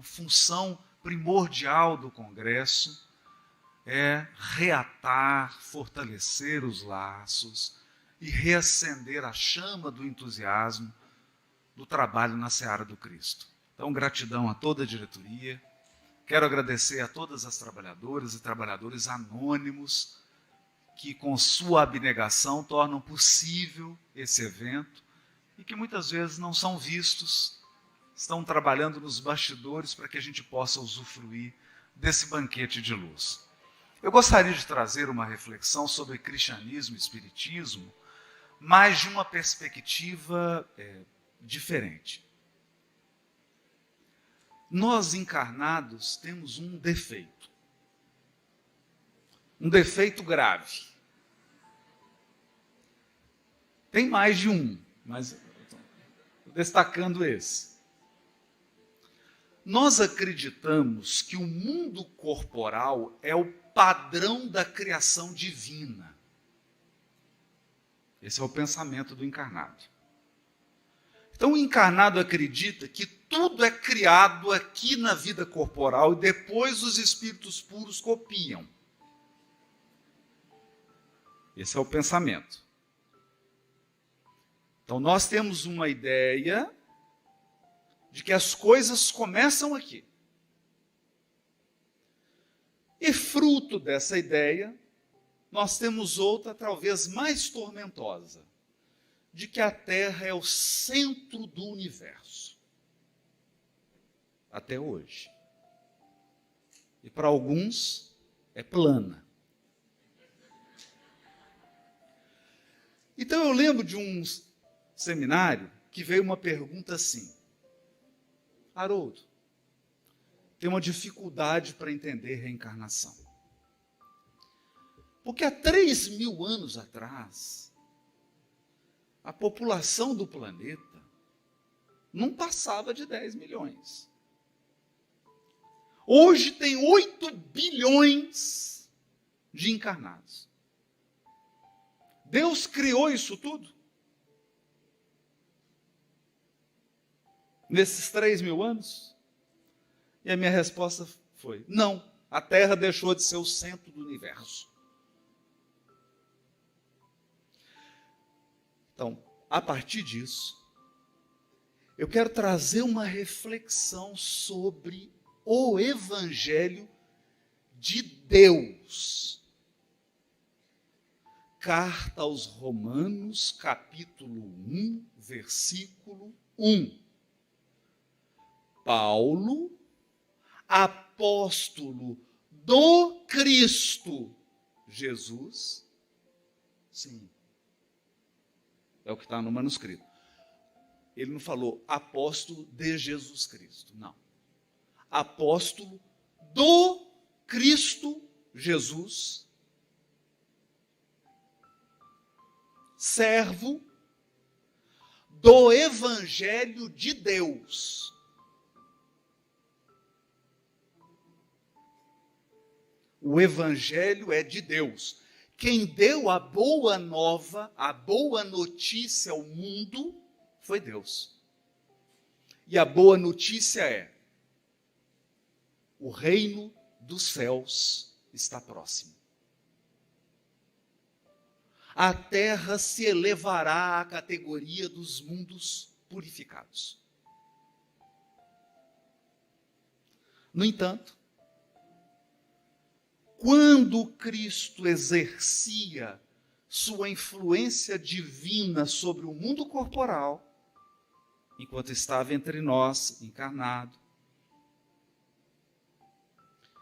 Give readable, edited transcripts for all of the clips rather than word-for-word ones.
uma função primordial do Congresso é reatar, fortalecer os laços e reacender a chama do entusiasmo do trabalho na seara do Cristo. Então, gratidão a toda a diretoria. Quero agradecer a todas as trabalhadoras e trabalhadores anônimos que, com sua abnegação, tornam possível esse evento e que muitas vezes não são vistos, estão trabalhando nos bastidores para que a gente possa usufruir desse banquete de luz. Eu gostaria de trazer uma reflexão sobre cristianismo e espiritismo, mas de uma perspectiva diferente. Nós encarnados temos um defeito grave. Tem mais de um, mas estou destacando esse. Nós acreditamos que o mundo corporal é o padrão da criação divina. Esse é o pensamento do encarnado. Então, o encarnado acredita que tudo é criado aqui na vida corporal e depois os espíritos puros copiam. Esse é o pensamento. Então, nós temos uma ideia de que as coisas começam aqui. E fruto dessa ideia, nós temos outra, talvez mais tormentosa, de que a Terra é o centro do universo. Até hoje. E para alguns, é plana. Então eu lembro de um seminário que veio uma pergunta assim: Haroldo, tem uma dificuldade para entender reencarnação. Porque há 3.000 anos atrás, a população do planeta não passava de 10 milhões. Hoje tem 8 bilhões de encarnados. Deus criou isso tudo? Nesses 3.000 anos? E a minha resposta foi: não, a Terra deixou de ser o centro do universo. Então, a partir disso, eu quero trazer uma reflexão sobre o Evangelho de Deus. Carta aos Romanos, capítulo 1, versículo 1. Paulo, apóstolo do Cristo Jesus, sim, é o que está no manuscrito. Ele não falou apóstolo de Jesus Cristo, não. Apóstolo do Cristo Jesus, servo do Evangelho de Deus. O Evangelho é de Deus. Quem deu a boa nova, a boa notícia ao mundo, foi Deus. E a boa notícia é: o reino dos céus está próximo. A terra se elevará à categoria dos mundos purificados. No entanto, quando Cristo exercia sua influência divina sobre o mundo corporal, enquanto estava entre nós, encarnado,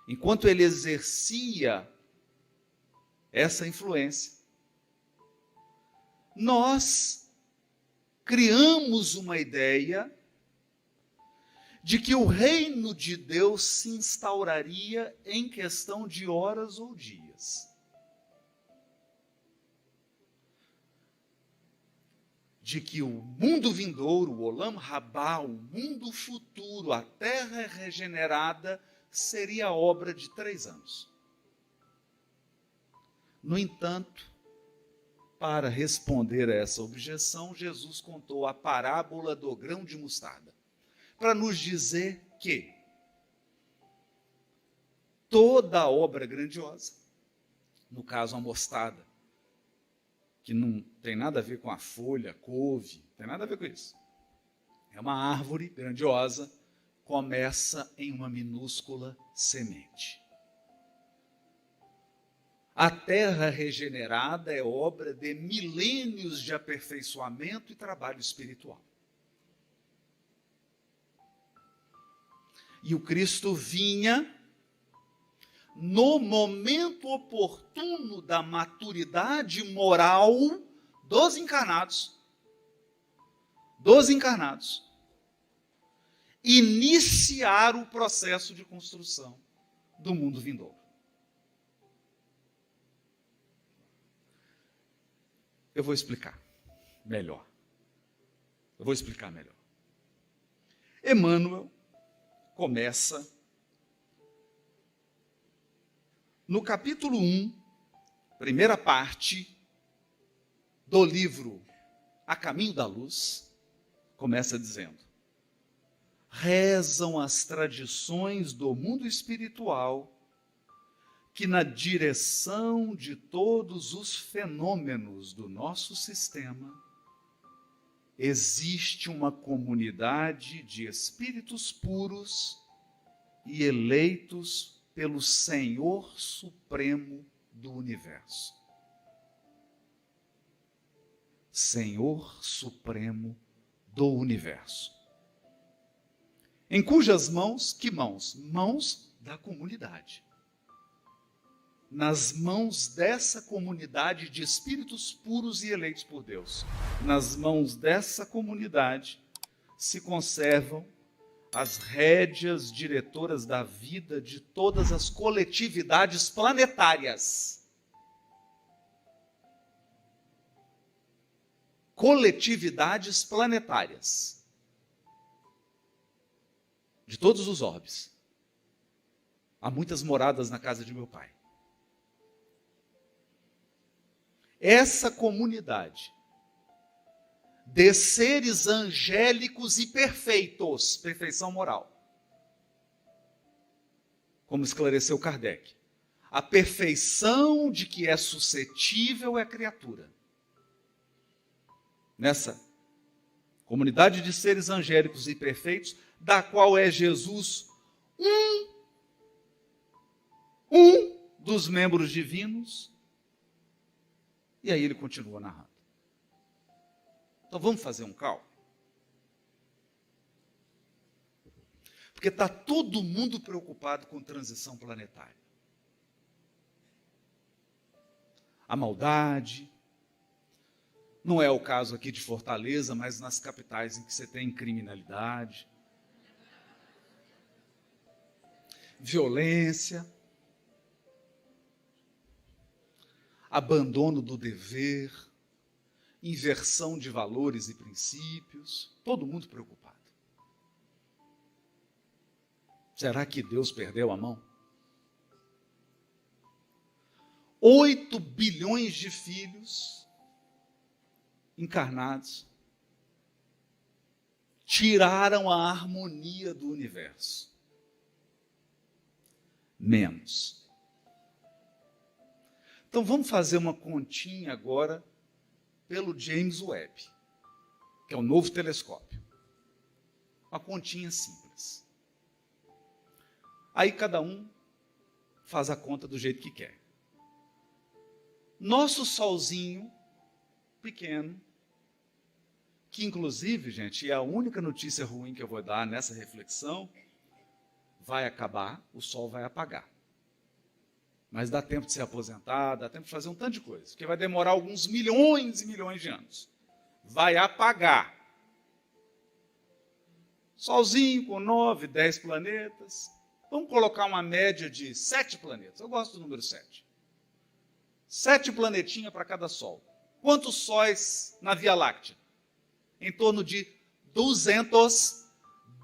enquanto ele exercia essa influência, nós criamos uma ideia de que o reino de Deus se instauraria em questão de horas ou dias. De que o mundo vindouro, o Olam Rabá, o mundo futuro, a terra regenerada, seria obra de 3 anos. No entanto, para responder a essa objeção, Jesus contou a parábola do grão de mostarda, para nos dizer que toda obra grandiosa, no caso a mostarda, que não tem nada a ver com a folha, a couve, não tem nada a ver com isso. É uma árvore grandiosa, começa em uma minúscula semente. A terra regenerada é obra de milênios de aperfeiçoamento e trabalho espiritual. E o Cristo vinha no momento oportuno da maturidade moral dos encarnados, iniciar o processo de construção do mundo vindouro. Eu vou explicar melhor. Emmanuel começa no capítulo 1, primeira parte do livro A Caminho da Luz, começa dizendo: rezam as tradições do mundo espiritual que na direção de todos os fenômenos do nosso sistema existe uma comunidade de espíritos puros e eleitos pelo Senhor Supremo do Universo. Senhor Supremo do Universo. Em cujas mãos, que mãos? Mãos da comunidade. Nas mãos dessa comunidade de espíritos puros e eleitos por Deus. Nas mãos dessa comunidade se conservam as rédeas diretoras da vida de todas as coletividades planetárias. Coletividades planetárias. De todos os orbes. Há muitas moradas na casa de meu pai. Essa comunidade de seres angélicos e perfeitos, perfeição moral. Como esclareceu Kardec, a perfeição de que é suscetível é a criatura. Nessa comunidade de seres angélicos e perfeitos, da qual é Jesus um dos membros divinos. E aí ele continua narrando. Então vamos fazer um cálculo? Porque está todo mundo preocupado com transição planetária. A maldade, não é o caso aqui de Fortaleza, mas nas capitais em que você tem criminalidade, violência, abandono do dever, inversão de valores e princípios, todo mundo preocupado. Será que Deus perdeu a mão? 8 bilhões de filhos encarnados tiraram a harmonia do universo. Menos. Então vamos fazer uma continha agora pelo James Webb, que é o novo telescópio. Uma continha simples. Aí cada um faz a conta do jeito que quer. Nosso solzinho pequeno, que inclusive, gente, é a única notícia ruim que eu vou dar nessa reflexão, vai acabar, o sol vai apagar. Mas dá tempo de se aposentar, dá tempo de fazer um tanto de coisa, porque vai demorar alguns milhões e milhões de anos. Vai apagar. Solzinho com 9, 10 planetas. Vamos colocar uma média de 7 planetas. Eu gosto do número 7. 7 planetinhas para cada Sol. Quantos sóis na Via Láctea? Em torno de 200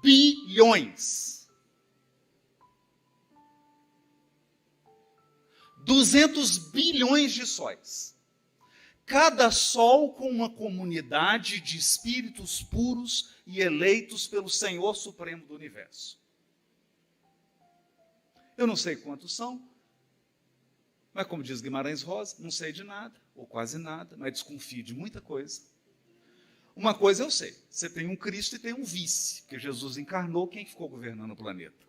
bilhões. 200 bilhões de sóis. Cada sol com uma comunidade de espíritos puros e eleitos pelo Senhor Supremo do Universo. Eu não sei quantos são, mas como diz Guimarães Rosa, não sei de nada, ou quase nada, mas desconfio de muita coisa. Uma coisa eu sei, você tem um Cristo e tem um vice, porque Jesus encarnou, quem ficou governando o planeta?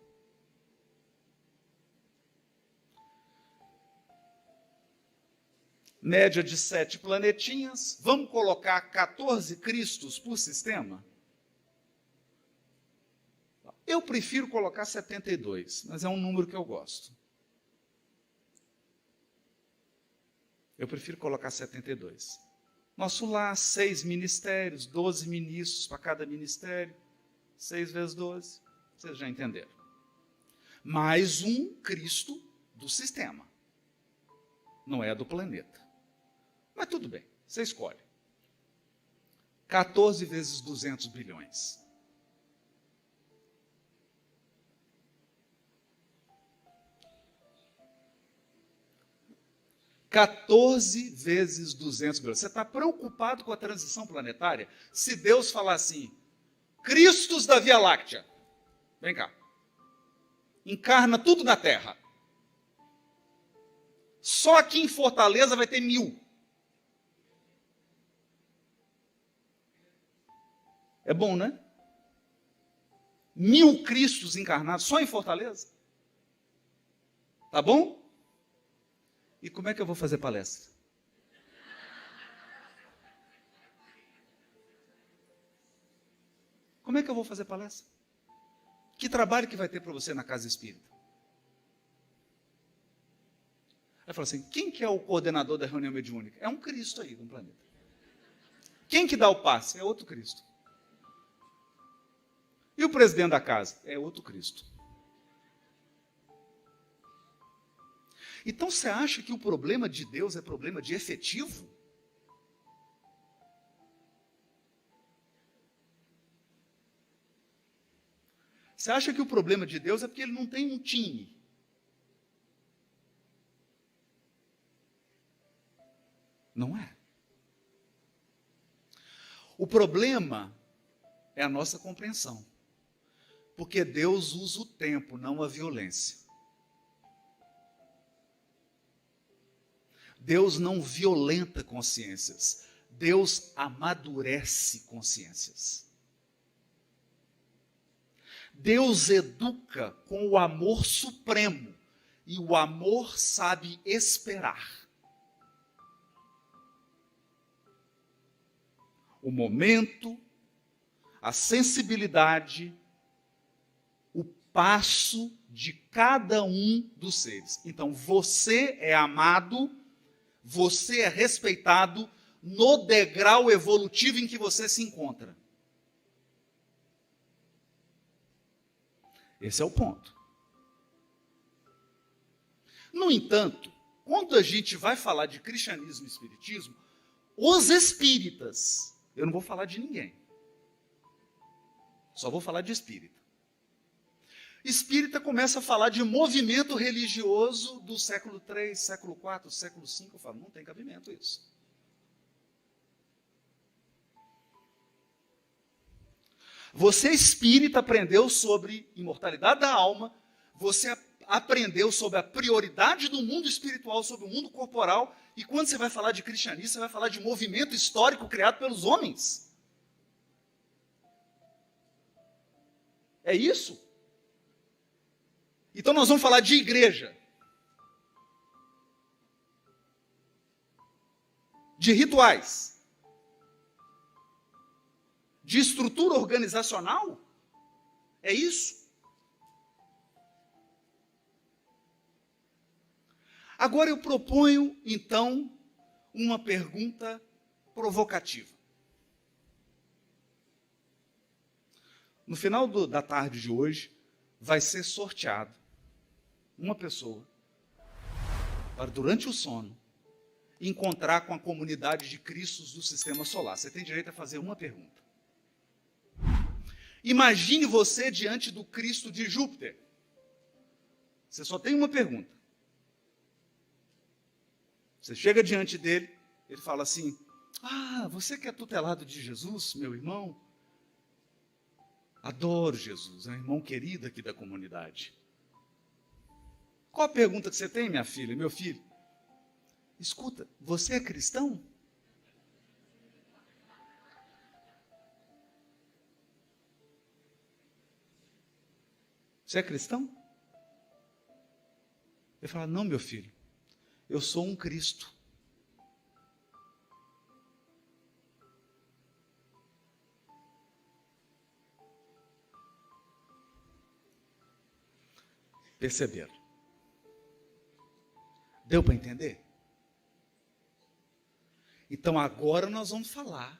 Média de 7 planetinhas, vamos colocar 14 Cristos por sistema? Eu prefiro colocar 72, mas é um número que eu gosto. Eu prefiro colocar 72. Nosso lar, 6 ministérios, 12 ministros para cada ministério, 6 vezes 12, vocês já entenderam. Mais um Cristo do sistema, não é do planeta. Mas tudo bem, você escolhe. 14 vezes 200 bilhões. $14 vezes 200 bilhões. Você está preocupado com a transição planetária? Se Deus falar assim, Cristos da Via Láctea, vem cá, encarna tudo na Terra. Só aqui em Fortaleza vai ter 1000. É bom, né? 1000 Cristos encarnados só em Fortaleza. Tá bom? E como é que eu vou fazer palestra? Como é que eu vou fazer palestra? Que trabalho que vai ter para você na casa espírita? Aí fala assim, quem que é o coordenador da reunião mediúnica? É um Cristo aí no planeta. Quem que dá o passe? É outro Cristo. E o presidente da casa? É outro Cristo. Então você acha que o problema de Deus é problema de efetivo? Você acha que o problema de Deus é porque ele não tem um time? Não é. O problema é a nossa compreensão. Porque Deus usa o tempo, não a violência. Deus não violenta consciências. Deus amadurece consciências. Deus educa com o amor supremo. E o amor sabe esperar. O momento, a sensibilidade, o passo de cada um dos seres. Então, você é amado, você é respeitado no degrau evolutivo em que você se encontra. Esse é o ponto. No entanto, quando a gente vai falar de cristianismo e espiritismo, os espíritas, eu não vou falar de ninguém, só vou falar de espírita. Espírita começa a falar de movimento religioso do século III, século IV, século V. Eu falo, não tem cabimento isso. Você espírita aprendeu sobre imortalidade da alma, você aprendeu sobre a prioridade do mundo espiritual sobre o mundo corporal, e quando você vai falar de cristianismo, você vai falar de movimento histórico criado pelos homens. É isso? Então nós vamos falar de igreja, de rituais, de estrutura organizacional. É isso? Agora eu proponho, então, uma pergunta provocativa. No final da tarde de hoje, vai ser sorteado uma pessoa para, durante o sono, encontrar com a comunidade de Cristos do Sistema Solar. Você tem direito a fazer uma pergunta. Imagine você diante do Cristo de Júpiter. Você só tem uma pergunta. Você chega diante dele, ele fala assim, você que é tutelado de Jesus, meu irmão? Adoro Jesus, é um irmão querido aqui da comunidade. Qual a pergunta que você tem, minha filha, meu filho? Escuta, você é cristão? Você é cristão? Ele fala, não, meu filho, eu sou um Cristo. Perceberam? Deu para entender? Então agora nós vamos falar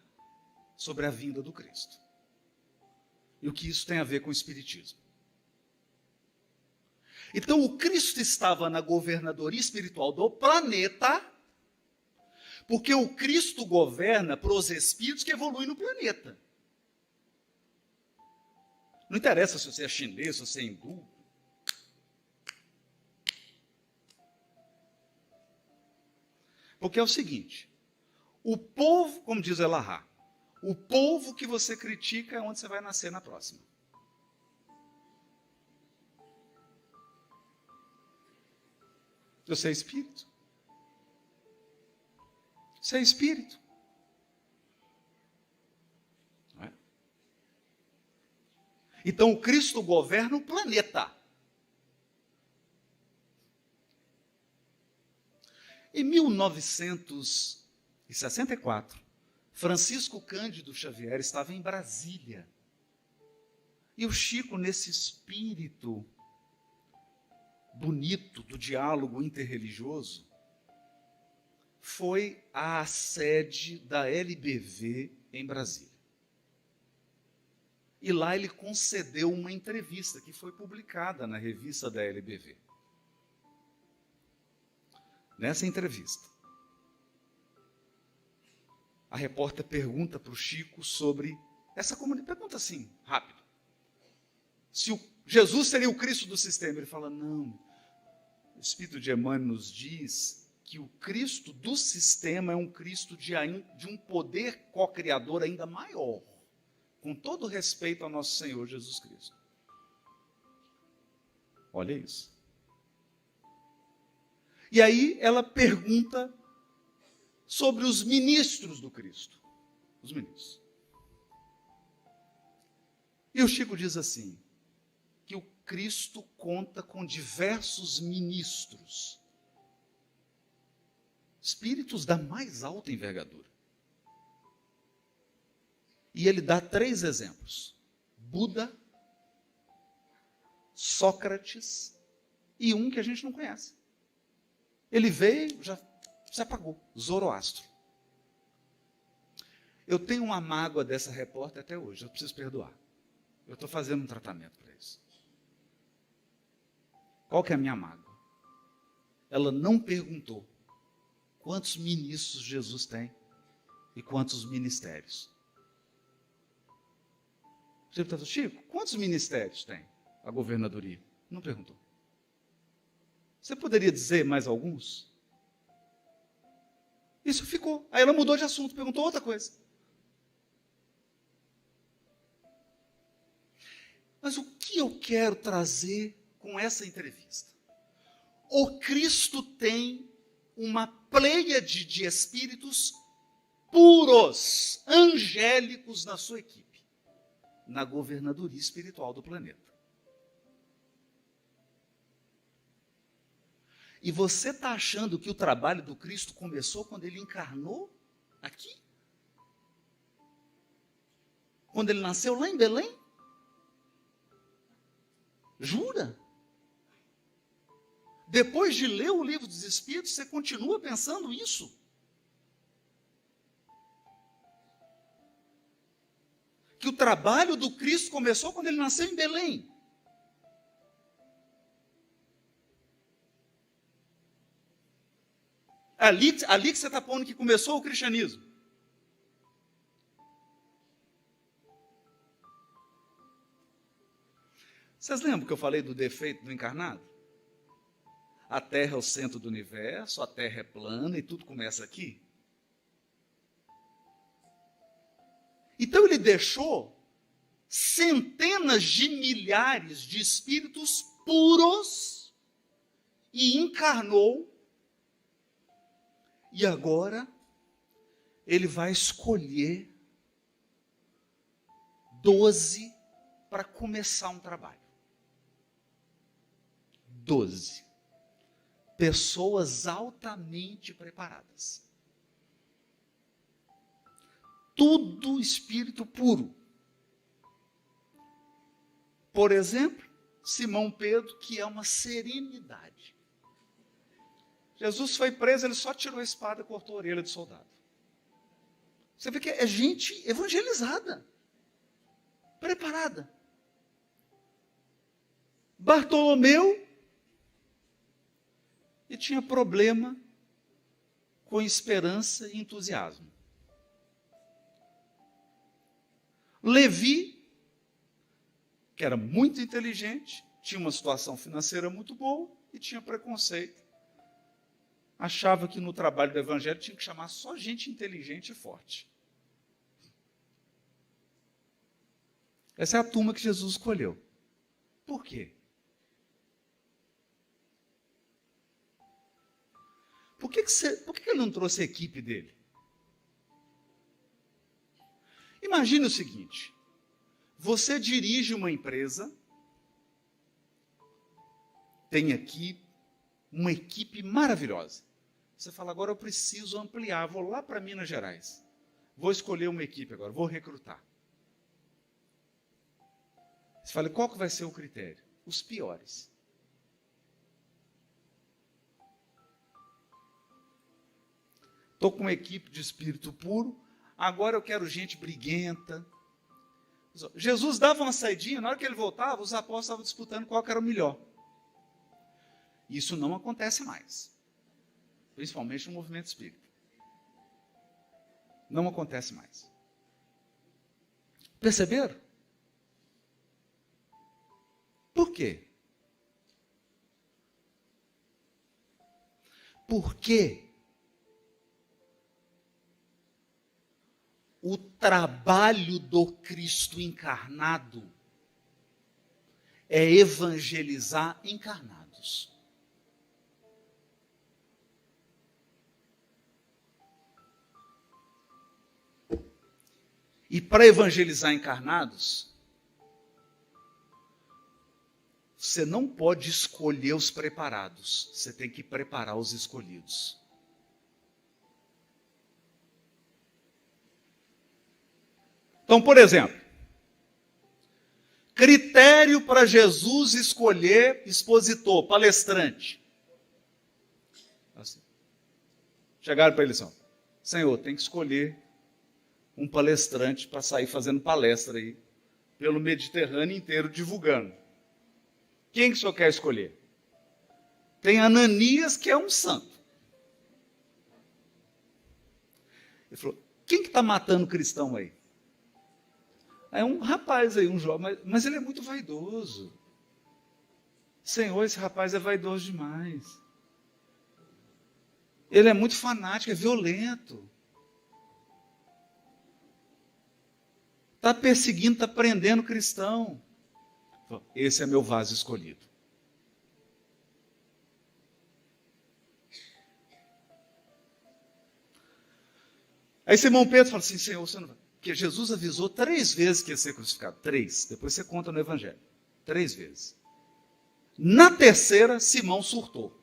sobre a vinda do Cristo. E o que isso tem a ver com o Espiritismo. Então o Cristo estava na governadoria espiritual do planeta, porque o Cristo governa para os espíritos que evoluem no planeta. Não interessa se você é chinês, se você é hindu. Porque é o seguinte, o povo, como diz Elahá, o povo que você critica é onde você vai nascer na próxima. Você é espírito. Você é espírito. Não é? Então o Cristo governa o planeta. Em 1964, Francisco Cândido Xavier estava em Brasília. E o Chico, nesse espírito bonito do diálogo interreligioso, foi à sede da LBV em Brasília. E lá ele concedeu uma entrevista que foi publicada na revista da LBV. Nessa entrevista, a repórter pergunta para o Chico sobre essa comunidade. Pergunta assim, rápido. Se o Jesus seria o Cristo do sistema. Ele fala, não. O Espírito de Emmanuel nos diz que o Cristo do sistema é um Cristo de um poder co-criador ainda maior. Com todo respeito ao nosso Senhor Jesus Cristo. Olha isso. E aí ela pergunta sobre os ministros do Cristo. Os ministros. E o Chico diz assim, que o Cristo conta com diversos ministros. Espíritos da mais alta envergadura. E ele dá 3 exemplos. Buda, Sócrates e um que a gente não conhece. Ele veio, já se apagou, Zoroastro. Eu tenho uma mágoa dessa repórter até hoje, eu preciso perdoar. Eu estou fazendo um tratamento para isso. Qual que é a minha mágoa? Ela não perguntou quantos ministros Jesus tem e quantos ministérios. Você perguntou, Chico, quantos ministérios tem a governadoria? Não perguntou. Você poderia dizer mais alguns? Isso ficou. Aí ela mudou de assunto, perguntou outra coisa. Mas o que eu quero trazer com essa entrevista? O Cristo tem uma pleiade de espíritos puros, angélicos na sua equipe, na governadoria espiritual do planeta. E você está achando que o trabalho do Cristo começou quando ele encarnou aqui? Quando ele nasceu lá em Belém? Jura? Depois de ler o livro dos Espíritos, você continua pensando isso? Que o trabalho do Cristo começou quando ele nasceu em Belém. Ali que você está pondo que começou o cristianismo. Vocês lembram que eu falei do defeito do encarnado? A Terra é o centro do universo, a Terra é plana e tudo começa aqui. Então ele deixou centenas de milhares de espíritos puros e encarnou, e agora ele vai escolher 12 para começar um trabalho. 12 pessoas altamente preparadas. Tudo espírito puro. Por exemplo, Simão Pedro, que é uma serenidade. Jesus foi preso, ele só tirou a espada e cortou a orelha do soldado. Você vê que é gente evangelizada, preparada. Bartolomeu, e tinha problema com esperança e entusiasmo. Levi, que era muito inteligente, tinha uma situação financeira muito boa e tinha preconceito. Achava que no trabalho do evangelho tinha que chamar só gente inteligente e forte. Essa é a turma que Jesus escolheu. Por quê? Por que ele não trouxe a equipe dele? Imagine o seguinte: você dirige uma empresa, tem aqui uma equipe maravilhosa. Você fala, agora eu preciso ampliar, vou lá para Minas Gerais. Vou escolher uma equipe agora, vou recrutar. Você fala, qual que vai ser o critério? Os piores. Estou com uma equipe de espírito puro, agora eu quero gente briguenta. Jesus dava uma saidinha, na hora que ele voltava, os apóstolos estavam disputando qual que era o melhor. Isso não acontece mais. Principalmente no movimento espírita. Não acontece mais. Perceberam? Por quê? Porque o trabalho do Cristo encarnado é evangelizar encarnados. E para evangelizar encarnados, você não pode escolher os preparados, você tem que preparar os escolhidos. Então, por exemplo, critério para Jesus escolher expositor, palestrante. Assim. Chegaram para ele assim, Senhor, tem que escolher um palestrante para sair fazendo palestra aí, pelo Mediterrâneo inteiro, divulgando. Quem que o senhor quer escolher? Tem Ananias, que é um santo. Ele falou, quem que está matando cristão aí? É um rapaz aí, um jovem, mas ele é muito vaidoso. Senhor, esse rapaz é vaidoso demais. Ele é muito fanático, é violento. Está perseguindo, está prendendo cristão. Esse é meu vaso escolhido. Aí Simão Pedro fala assim, Senhor, você não vai. Porque Jesus avisou 3 vezes que ia ser crucificado. 3. Depois você conta no Evangelho. 3 vezes. Na terceira, Simão surtou.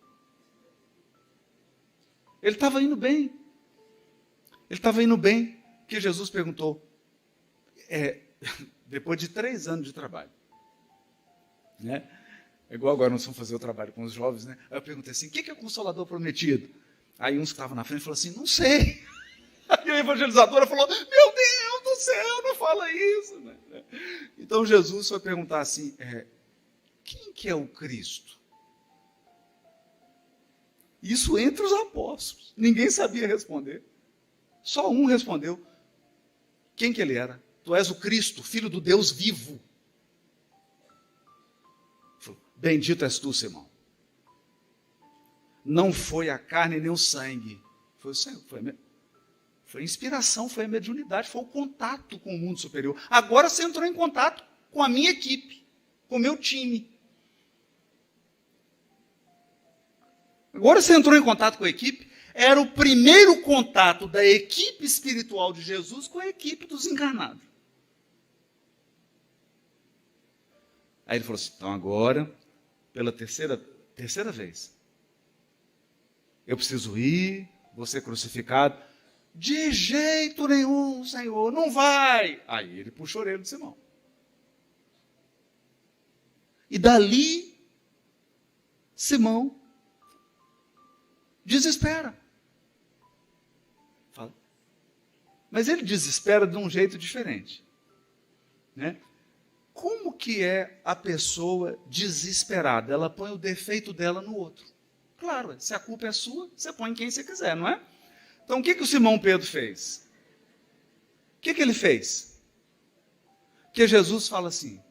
Ele estava indo bem. Ele estava indo bem. Porque Jesus perguntou, depois de 3 anos de trabalho, né? É igual agora nós vamos fazer o trabalho com os jovens, né? Aí eu perguntei assim, o que é o Consolador prometido? Aí uns que estavam na frente falaram assim, não sei. Aí a evangelizadora falou, meu Deus do céu, não fala isso. Né? Então Jesus foi perguntar assim, quem que é o Cristo? Isso entre os apóstolos. Ninguém sabia responder. Só um respondeu. Quem que ele era? Tu és o Cristo, Filho do Deus vivo. Bendito és tu, Simão. Não foi a carne nem o sangue. Foi o Senhor. Foi a inspiração, foi a mediunidade, foi o contato com o mundo superior. Agora você entrou em contato com a minha equipe, com o meu time. Agora você entrou em contato com a equipe, era o primeiro contato da equipe espiritual de Jesus com a equipe dos encarnados. Aí ele falou assim, então agora, pela terceira vez, eu preciso ir, vou ser crucificado. De jeito nenhum, Senhor, não vai. Aí ele puxou a orelha de Simão. E dali, Simão desespera. Fala. Mas ele desespera de um jeito diferente. Né? Como que é a pessoa desesperada? Ela põe o defeito dela no outro. Claro, se a culpa é sua, você põe quem você quiser, não é? Então, o que o Simão Pedro fez? O que ele fez? Porque Jesus fala assim,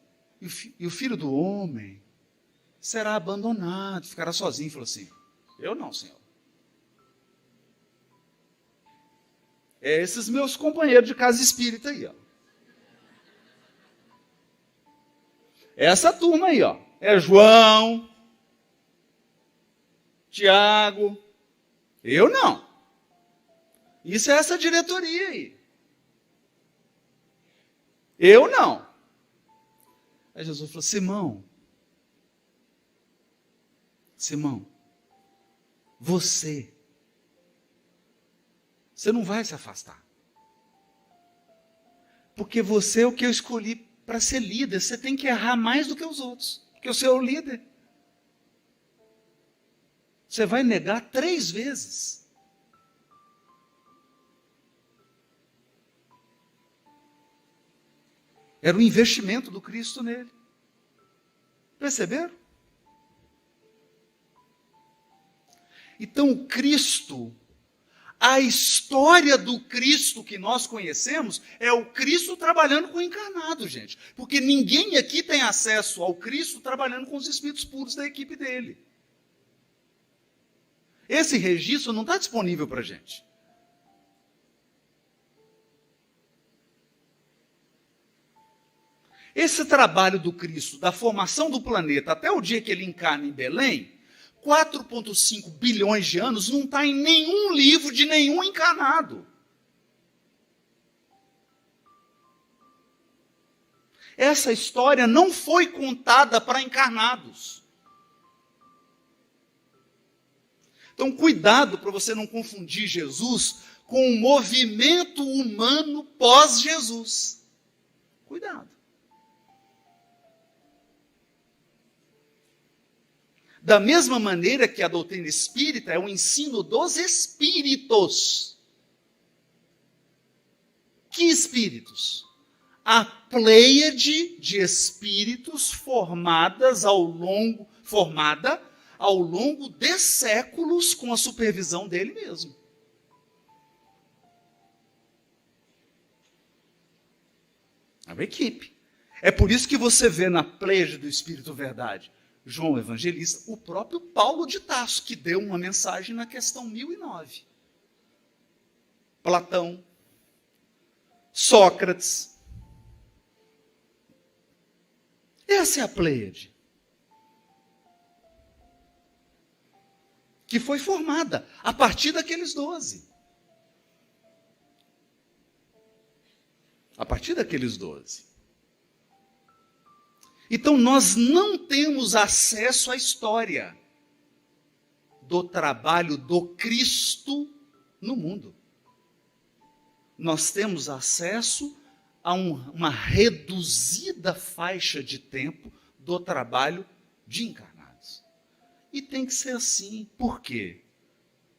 e o filho do homem será abandonado, ficará sozinho. Falou assim, eu não, Senhor. É esses meus companheiros de casa espírita aí, ó. Essa turma aí, ó. É João, Tiago, eu não. Isso é essa diretoria aí. Eu não. Aí Jesus falou, Simão, você não vai se afastar. Porque você é o que eu escolhi para ser líder. Você tem que errar mais do que os outros, porque você é o líder. Você vai negar 3 vezes. Era o investimento do Cristo nele. Perceberam? Então o Cristo, a história do Cristo que nós conhecemos, é o Cristo trabalhando com o encarnado, gente. Porque ninguém aqui tem acesso ao Cristo trabalhando com os espíritos puros da equipe dele. Esse registro não está disponível para a gente. Esse trabalho do Cristo, da formação do planeta, até o dia que ele encarna em Belém, 4,5 bilhões de anos, não está em nenhum livro de nenhum encarnado. Essa história não foi contada para encarnados. Então, cuidado para você não confundir Jesus com o movimento humano pós-Jesus. Cuidado. Da mesma maneira que a doutrina espírita é o ensino dos espíritos. Que espíritos? A pleiade de espíritos formada ao longo de séculos com a supervisão dele mesmo. É uma equipe. É por isso que você vê na pleiade do Espírito Verdade João Evangelista, o próprio Paulo de Tarso, que deu uma mensagem na questão 1009. Platão, Sócrates. Essa é a pleiade. Que foi formada a partir daqueles 12. A partir daqueles 12. Então, nós não temos acesso à história do trabalho do Cristo no mundo. Nós temos acesso a uma reduzida faixa de tempo do trabalho de encarnados. E tem que ser assim. Por quê?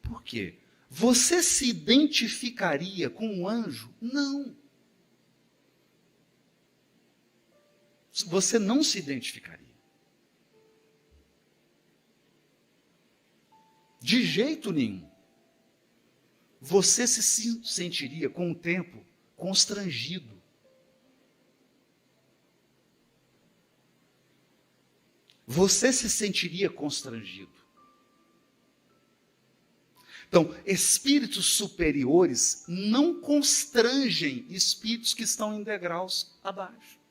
Por quê? Você se identificaria com um anjo? Não. Você não se identificaria. De jeito nenhum. Você se sentiria, com o tempo, constrangido. Você se sentiria constrangido. Então, espíritos superiores não constrangem espíritos que estão em degraus abaixo.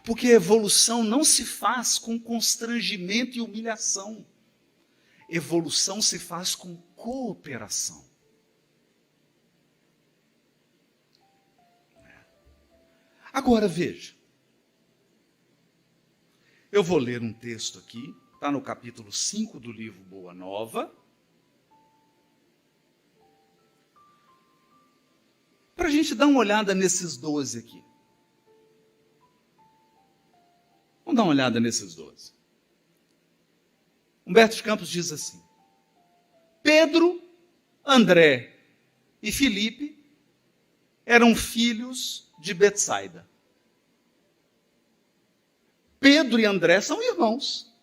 Porque a evolução não se faz com constrangimento e humilhação. Evolução se faz com cooperação. Agora veja. Eu vou ler um texto aqui, está no capítulo 5 do livro Boa Nova. Para a gente dar uma olhada nesses 12 aqui. Vamos dar uma olhada nesses 12. Humberto de Campos diz assim: Pedro, André e Filipe eram filhos de Betsaida. Pedro e André são irmãos.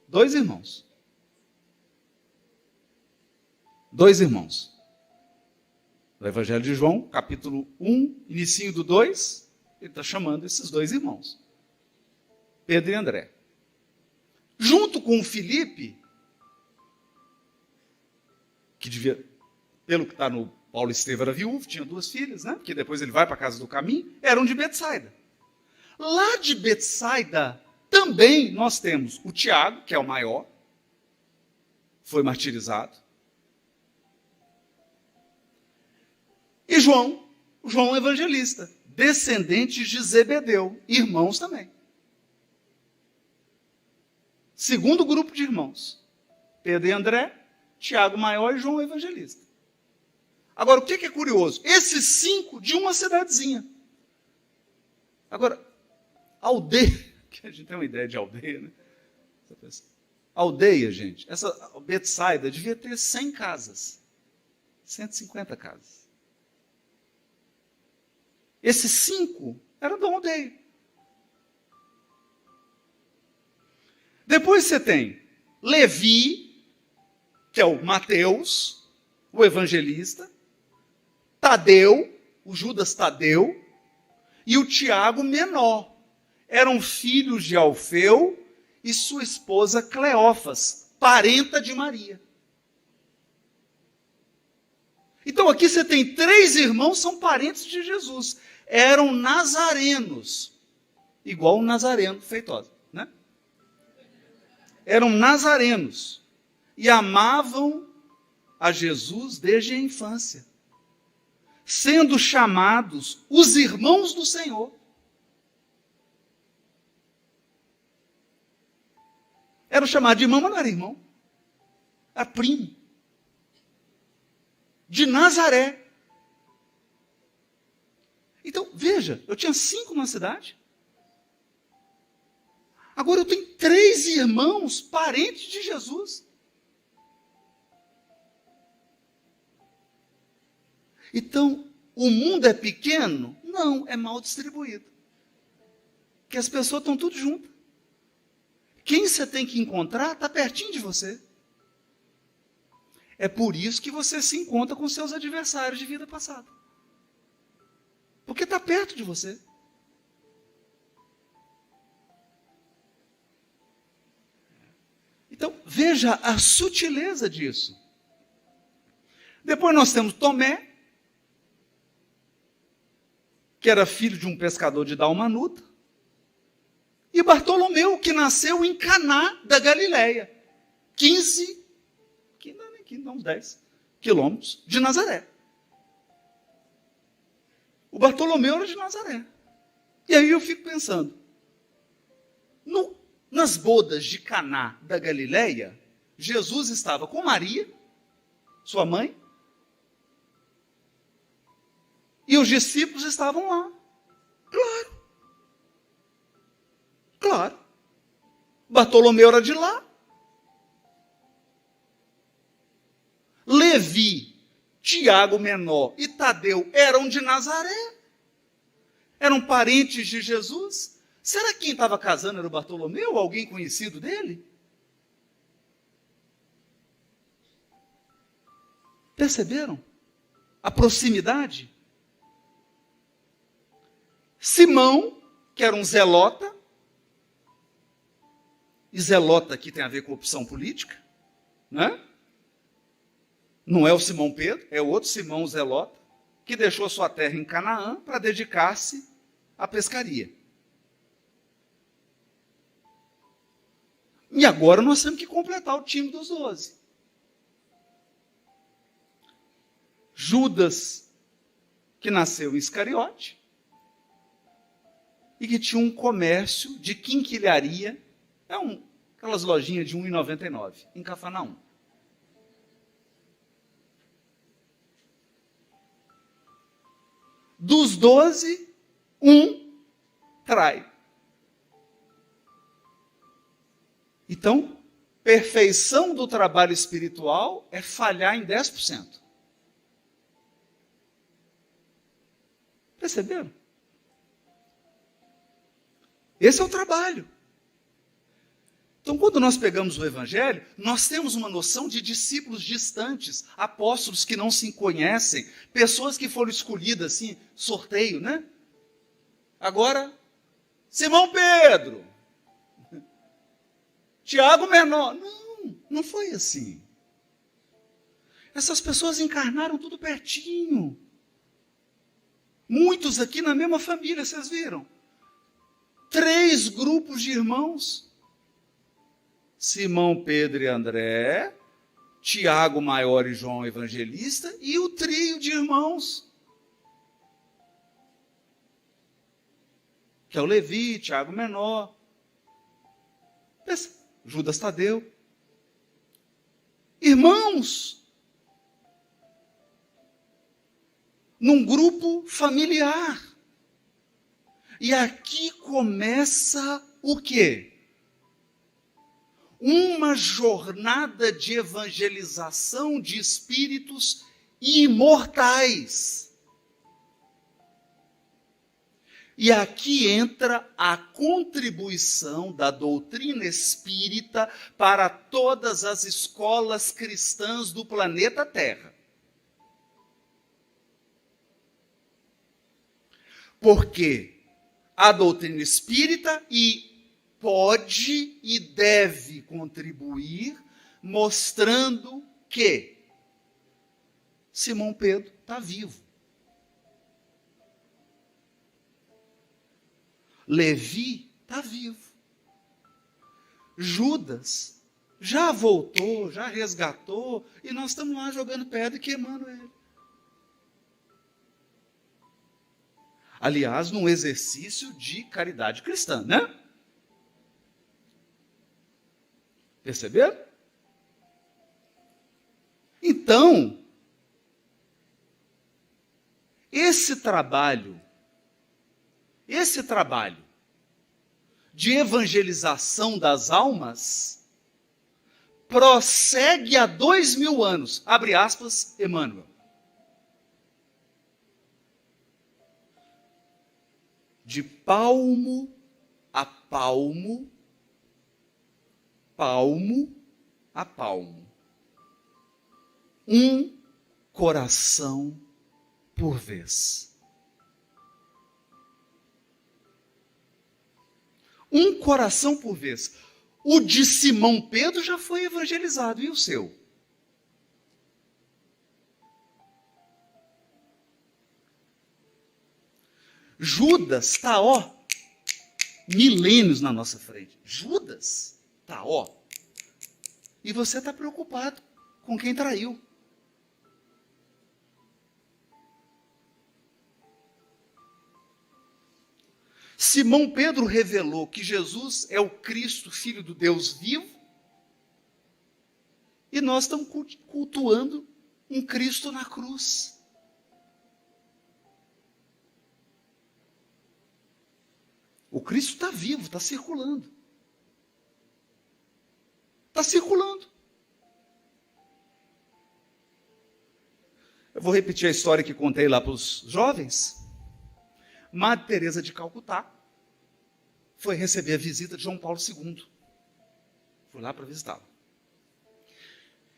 2 irmãos. 2 irmãos. No Evangelho de João, capítulo 1, inicinho do 2, ele está chamando esses 2 irmãos. Pedro e André. Junto com o Filipe, que devia, pelo que está no Paulo Estevão, era viúvo, tinha 2 filhas, né? Porque depois ele vai para a casa do caminho, eram de Betsaida. Lá de Betsaida, também nós temos o Tiago, que é o maior, foi martirizado. E João, João Evangelista, descendente de Zebedeu, irmãos também. Segundo grupo de irmãos, Pedro e André, Tiago maior e João Evangelista. Agora, o que é curioso? Esses 5 de uma cidadezinha. Agora, aldeia, que a gente tem uma ideia de aldeia, né? Aldeia, gente, essa Betsaida devia ter 100 casas, 150 casas. Esses 5 eram da aldeia. Depois você tem Levi, que é o Mateus, o evangelista, Tadeu, o Judas Tadeu, e o Tiago menor. Eram filhos de Alfeu e sua esposa Cleófas, parenta de Maria. Então aqui você tem 3 irmãos, são parentes de Jesus. Eram nazarenos, igual um nazareno feitosa, né? Eram nazarenos e amavam a Jesus desde a infância, sendo chamados os irmãos do Senhor. Era chamado de irmão, mas não era irmão. Era primo. De Nazaré. Então, veja, eu tinha 5 na cidade. Agora eu tenho 3 irmãos, parentes de Jesus. Então, o mundo é pequeno? Não, é mal distribuído. Porque as pessoas estão tudo juntas. Quem você tem que encontrar está pertinho de você. É por isso que você se encontra com seus adversários de vida passada. Porque está perto de você. Então, veja a sutileza disso. Depois nós temos Tomé, que era filho de um pescador de Dalmanuta, e Bartolomeu, que nasceu em Caná da Galileia, 15, uns 10 quilômetros de Nazaré. O Bartolomeu era de Nazaré. E aí eu fico pensando, nas bodas de Caná da Galileia, Jesus estava com Maria, sua mãe, e os discípulos estavam lá. Claro. Claro. Bartolomeu era de lá. Levi, Tiago menor e Tadeu eram de Nazaré. Eram parentes de Jesus. Será que quem estava casando era o Bartolomeu? Alguém conhecido dele? Perceberam? A proximidade. Simão, que era um zelota, e zelota aqui tem a ver com opção política, né? Não é o Simão Pedro, é o outro Simão zelota, que deixou sua terra em Canaã para dedicar-se à pescaria. E agora nós temos que completar o time dos 12. Judas, que nasceu em Iscariote, e que tinha um comércio de quinquilharia, aquelas lojinhas de R$1,99, em Cafarnaum. Dos 12, um trai. Então, perfeição do trabalho espiritual é falhar em 10%. Perceberam? Esse é o trabalho. Então, quando nós pegamos o Evangelho, nós temos uma noção de discípulos distantes, apóstolos que não se conhecem, pessoas que foram escolhidas assim, sorteio, né? Agora, Simão Pedro, Tiago menor. Não foi assim. Essas pessoas encarnaram tudo pertinho. Muitos aqui na mesma família, vocês viram? 3 grupos de irmãos. Simão, Pedro e André, Tiago maior e João evangelista, e o trio de irmãos, que é o Levi, Tiago menor, Judas Tadeu. Irmãos, num grupo familiar. E aqui começa o quê? Uma jornada de evangelização de espíritos imortais. E aqui entra a contribuição da doutrina espírita para todas as escolas cristãs do planeta Terra. Porque a doutrina espírita pode e deve contribuir, mostrando que Simão Pedro está vivo. Levi está vivo. Judas já voltou, já resgatou, e nós estamos lá jogando pedra e queimando ele. Aliás, num exercício de caridade cristã, né? Perceberam? Então, esse trabalho de evangelização das almas prossegue há 2000 anos. Abre aspas, Emmanuel. De palmo a palmo, palmo a palmo, um coração por vez. Um coração por vez. O de Simão Pedro já foi evangelizado, e o seu? Judas está, milênios na nossa frente. Judas está, e você está preocupado com quem traiu. Simão Pedro revelou que Jesus é o Cristo, Filho do Deus vivo, e nós estamos cultuando um Cristo na cruz. O Cristo está vivo, está circulando. Está circulando. Eu vou repetir a história que contei lá para os jovens. Madre Teresa de Calcutá foi receber a visita de João Paulo II. Fui lá para visitá-la.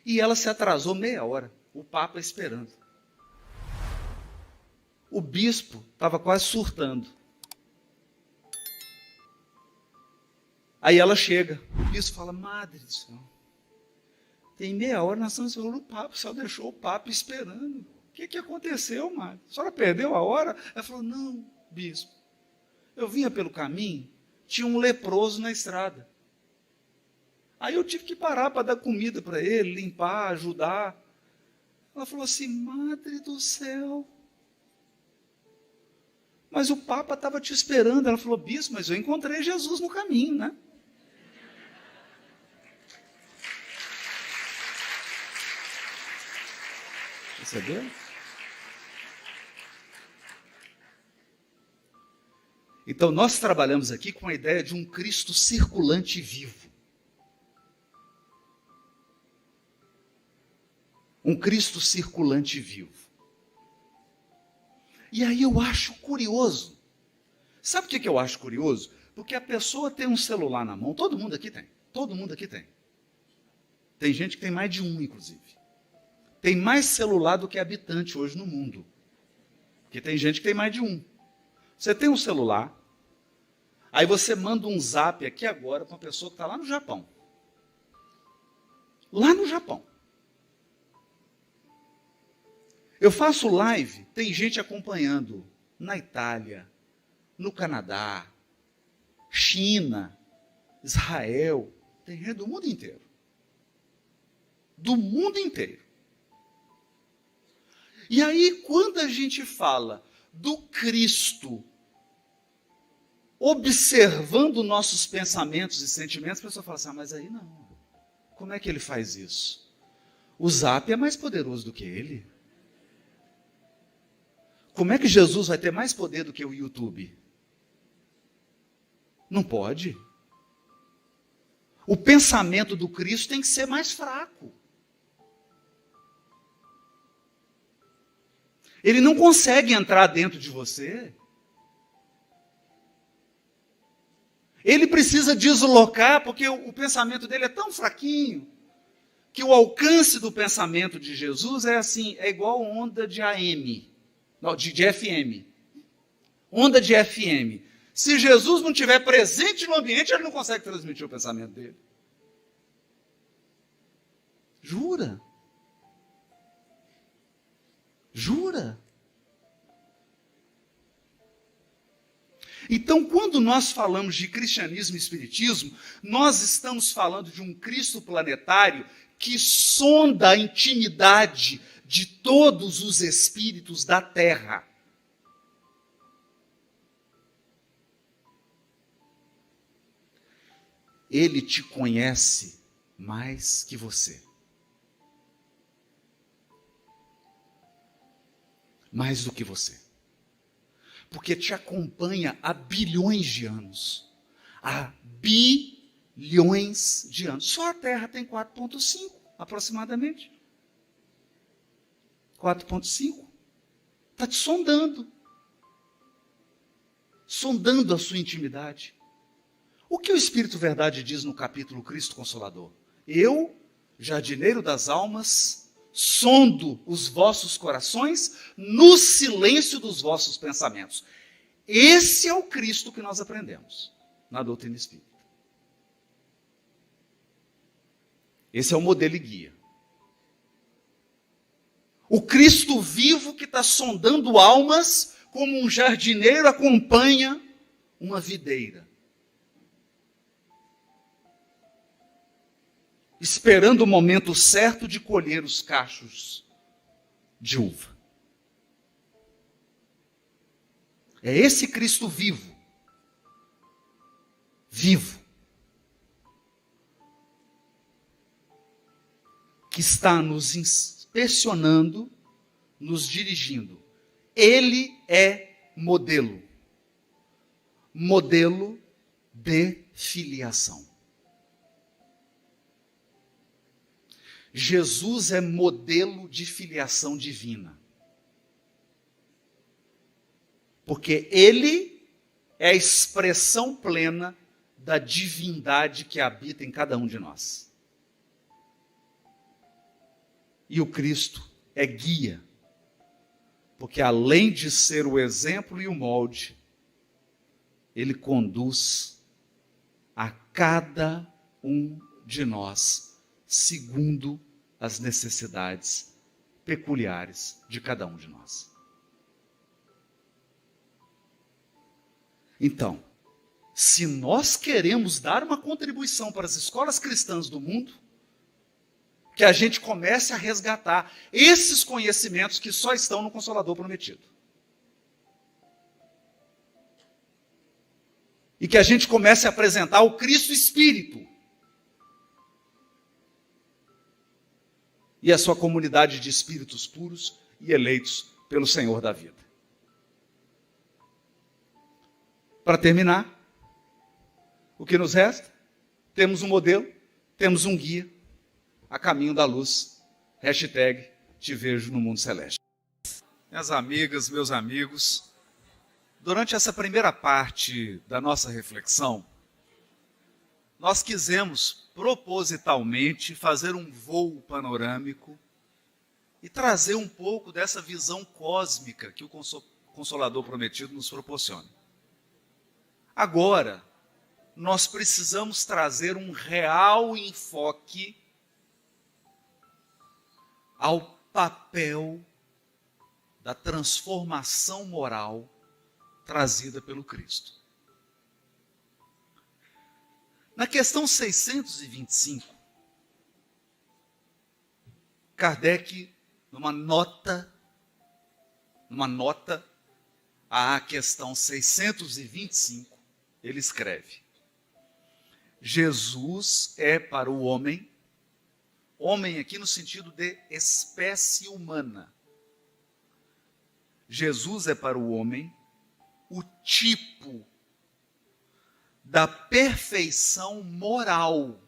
E ela se atrasou meia hora, o Papa esperando. O bispo estava quase surtando. Aí ela chega, o bispo fala: Madre do céu, tem meia hora nós estamos falando do Papa, só deixou o Papa esperando. O que aconteceu, Madre? A senhora perdeu a hora? Ela falou: não, bispo, eu vinha pelo caminho, tinha um leproso na estrada. Aí eu tive que parar para dar comida para ele, limpar, ajudar. Ela falou assim, Madre do céu, mas o Papa estava te esperando. Ela falou, bispo, mas eu encontrei Jesus no caminho, né? Percebeu? Então, nós trabalhamos aqui com a ideia de um Cristo circulante e vivo. Um Cristo circulante e vivo. E aí eu acho curioso. Sabe o que eu acho curioso? Porque a pessoa tem um celular na mão, todo mundo aqui tem. Todo mundo aqui tem. Tem gente que tem mais de um, inclusive. Tem mais celular do que habitante hoje no mundo. Porque tem gente que tem mais de um. Você tem um celular, aí você manda um zap aqui agora para uma pessoa que está lá no Japão. Lá no Japão. Eu faço live, tem gente acompanhando na Itália, no Canadá, China, Israel, tem gente do mundo inteiro. Do mundo inteiro. E aí, quando a gente fala do Cristo observando nossos pensamentos e sentimentos, a pessoa fala assim, mas aí não. Como é que ele faz isso? O Zap é mais poderoso do que ele. Como é que Jesus vai ter mais poder do que o YouTube? Não pode. O pensamento do Cristo tem que ser mais fraco. Ele não consegue entrar dentro de você. Ele precisa deslocar, porque o pensamento dele é tão fraquinho, que o alcance do pensamento de Jesus é assim, é igual onda de AM, não, de FM. Onda de FM. Se Jesus não estiver presente no ambiente, ele não consegue transmitir o pensamento dele. Jura? Jura? Então, quando nós falamos de cristianismo e espiritismo, nós estamos falando de um Cristo planetário que sonda a intimidade de todos os espíritos da Terra. Ele te conhece mais que você. Mais do que você. Porque te acompanha há bilhões de anos. Há bilhões de anos. Só a Terra tem 4,5 aproximadamente. 4,5. Está te sondando. Sondando a sua intimidade. O que o Espírito Verdade diz no capítulo Cristo Consolador? Eu, jardineiro das almas, sondo os vossos corações no silêncio dos vossos pensamentos. Esse é o Cristo que nós aprendemos na doutrina espírita. Esse é o modelo e guia. O Cristo vivo que está sondando almas como um jardineiro acompanha uma videira. Esperando o momento certo de colher os cachos de uva. É esse Cristo vivo. Vivo. Que está nos inspecionando, nos dirigindo. Ele é modelo. Modelo de filiação. Jesus é modelo de filiação divina. Porque ele é a expressão plena da divindade que habita em cada um de nós. E o Cristo é guia. Porque além de ser o exemplo e o molde, ele conduz a cada um de nós, segundo as necessidades peculiares de cada um de nós. Então, se nós queremos dar uma contribuição para as escolas cristãs do mundo, que a gente comece a resgatar esses conhecimentos que só estão no Consolador Prometido. E que a gente comece a apresentar o Cristo Espírito e a sua comunidade de espíritos puros e eleitos pelo Senhor da vida. Para terminar, o que nos resta? Temos um modelo, temos um guia, a caminho da luz. Hashtag te vejo no mundo celeste. Minhas amigas, meus amigos, durante essa primeira parte da nossa reflexão, nós quisemos propositalmente fazer um voo panorâmico e trazer um pouco dessa visão cósmica que o Consolador Prometido nos proporciona. Agora, nós precisamos trazer um real enfoque ao papel da transformação moral trazida pelo Cristo. Na questão 625, Kardec, numa nota à questão 625, ele escreve: Jesus é para o homem aqui no sentido de espécie humana. Jesus é para o homem o tipo da perfeição moral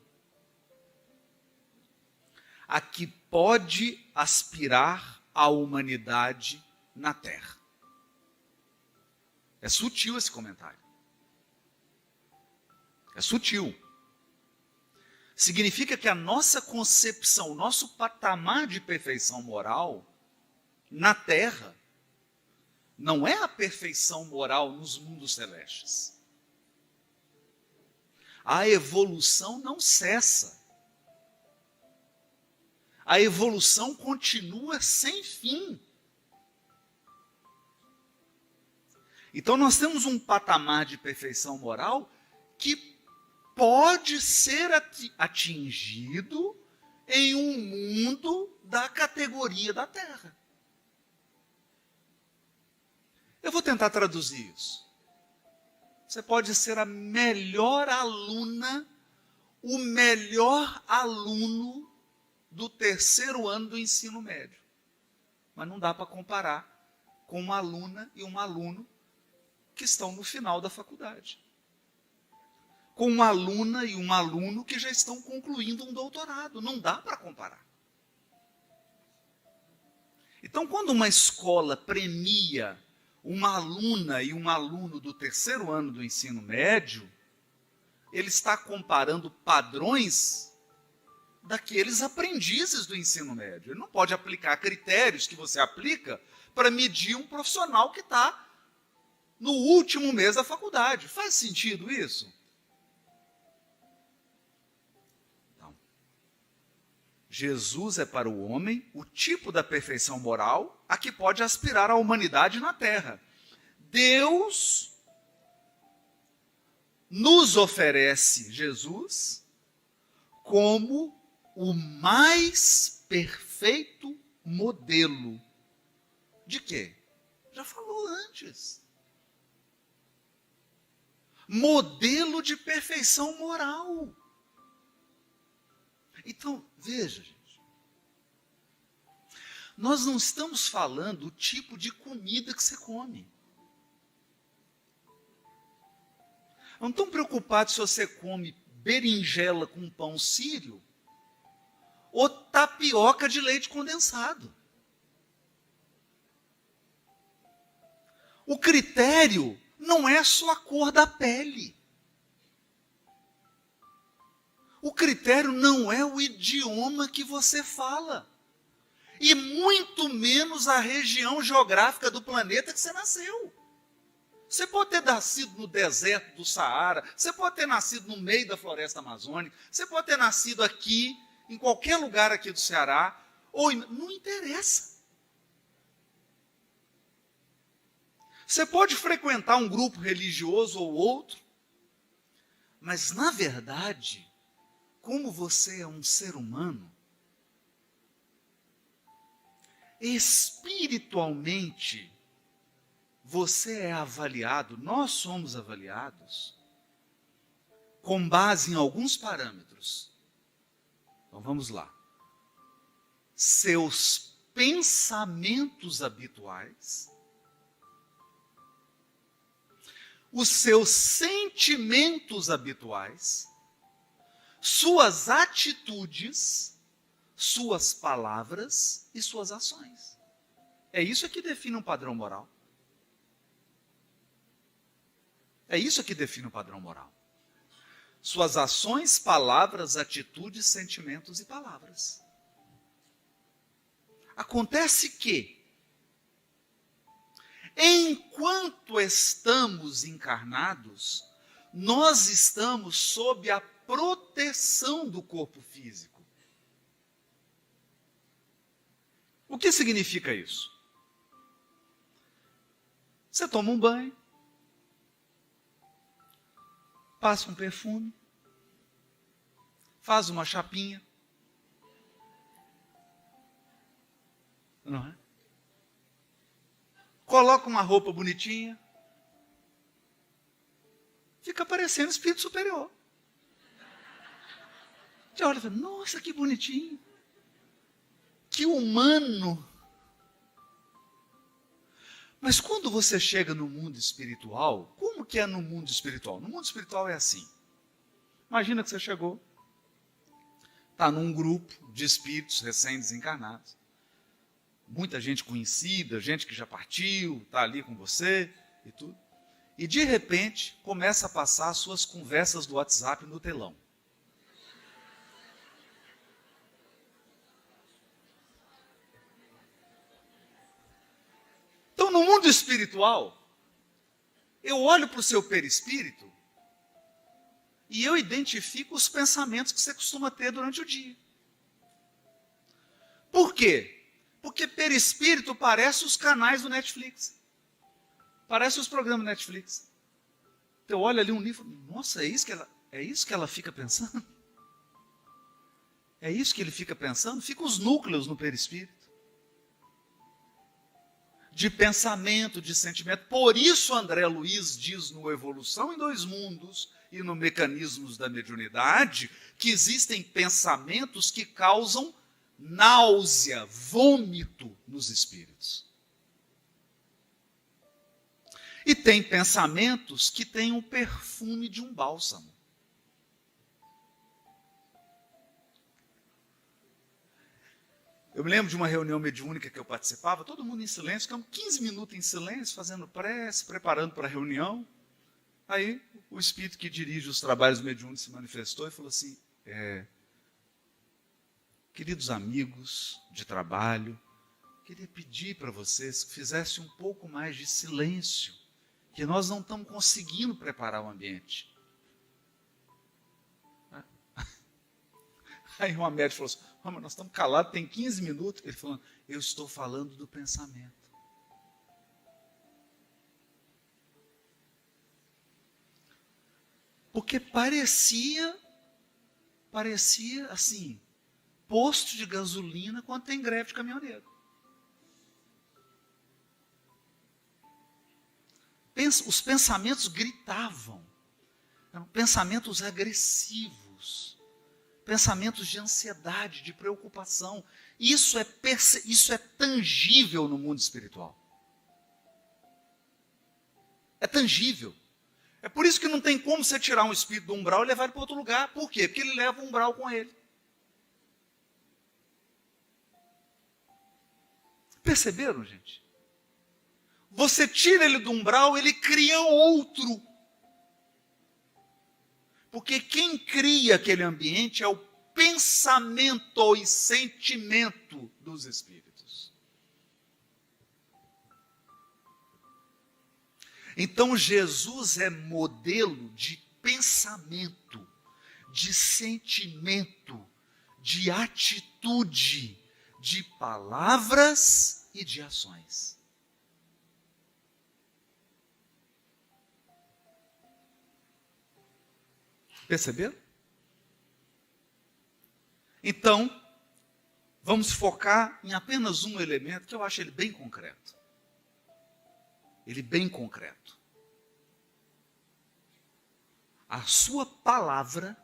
a que pode aspirar a humanidade na Terra. É sutil esse comentário. É sutil. Significa que a nossa concepção, o nosso patamar de perfeição moral na Terra não é a perfeição moral nos mundos celestes. A evolução não cessa. A evolução continua sem fim. Então nós temos um patamar de perfeição moral que pode ser atingido em um mundo da categoria da Terra. Eu vou tentar traduzir isso. Você pode ser a melhor aluna, o melhor aluno do terceiro ano do ensino médio. Mas não dá para comparar com uma aluna e um aluno que estão no final da faculdade. Com uma aluna e um aluno que já estão concluindo um doutorado. Não dá para comparar. Então, quando uma escola premia uma aluna e um aluno do terceiro ano do ensino médio, ele está comparando padrões daqueles aprendizes do ensino médio. Ele não pode aplicar critérios que você aplica para medir um profissional que está no último mês da faculdade. Faz sentido isso? Não. Jesus é para o homem o tipo da perfeição moral a que pode aspirar a humanidade na Terra. Deus nos oferece Jesus como o mais perfeito modelo. De quê? Já falou antes. Modelo de perfeição moral. Então, veja, gente. Nós não estamos falando do tipo de comida que você come. Não estão preocupados se você come berinjela com pão sírio ou tapioca de leite condensado. O critério não é só a cor da pele. O critério não é o idioma que você fala. E muito menos a região geográfica do planeta que você nasceu. Você pode ter nascido no deserto do Saara, você pode ter nascido no meio da floresta amazônica, você pode ter nascido aqui, em qualquer lugar aqui do Ceará, ou não interessa. Você pode frequentar um grupo religioso ou outro, Mas, na verdade, como você é um ser humano, espiritualmente, você é avaliado, nós somos avaliados, com base em alguns parâmetros. Então vamos lá. Seus pensamentos habituais, os seus sentimentos habituais, suas atitudes, suas palavras e suas ações. É isso que define um padrão moral. É isso que define um padrão moral. Suas ações, palavras, atitudes, sentimentos e palavras. Acontece que, enquanto estamos encarnados, nós estamos sob a proteção do corpo físico. O que significa isso? Você toma um banho, passa um perfume, faz uma chapinha, não é? Coloca uma roupa bonitinha, fica parecendo espírito superior. Você olha e fala, nossa, que bonitinho, que humano. Mas quando você chega no mundo espiritual, como que é no mundo espiritual? No mundo espiritual é assim. Imagina que você chegou, está num grupo de espíritos recém-desencarnados. Muita gente conhecida, gente que já partiu, está ali com você e tudo. E de repente, começa a passar as suas conversas do WhatsApp no telão. Então, no mundo espiritual, eu olho para o seu perispírito e eu identifico os pensamentos que você costuma ter durante o dia. Por quê? Porque perispírito parece os canais do Netflix. Parece os programas do Netflix. Então, eu olho ali um livro, nossa, é isso que ela fica pensando? É isso que ele fica pensando? Ficam os núcleos no perispírito. De pensamento, de sentimento. Por isso André Luiz diz no Evolução em Dois Mundos e no Mecanismos da Mediunidade que existem pensamentos que causam náusea, vômito nos espíritos. E tem pensamentos que têm o perfume de um bálsamo. Eu me lembro de uma reunião mediúnica que eu participava, todo mundo em silêncio, ficamos 15 minutos em silêncio, fazendo prece, preparando para a reunião. Aí o espírito que dirige os trabalhos mediúnicos se manifestou e falou assim, queridos amigos de trabalho, queria pedir para vocês que fizessem um pouco mais de silêncio, que nós não estamos conseguindo preparar o ambiente. Aí uma médica falou assim, mas nós estamos calados, tem 15 minutos. Ele falou, eu estou falando do pensamento. Porque parecia assim, posto de gasolina quando tem greve de caminhoneiro. Os pensamentos gritavam, eram pensamentos agressivos, pensamentos de ansiedade, de preocupação. Isso é tangível no mundo espiritual. É tangível. É por isso que não tem como você tirar um espírito do umbral e levar ele para outro lugar. Por quê? Porque ele leva o umbral com ele. Perceberam, gente? Você tira ele do umbral, ele cria outro. Porque quem cria aquele ambiente é o pensamento e sentimento dos espíritos. Então Jesus é modelo de pensamento, de sentimento, de atitude, de palavras e de ações. Perceberam? Então, vamos focar em apenas um elemento que eu acho ele bem concreto. Ele bem concreto. A sua palavra,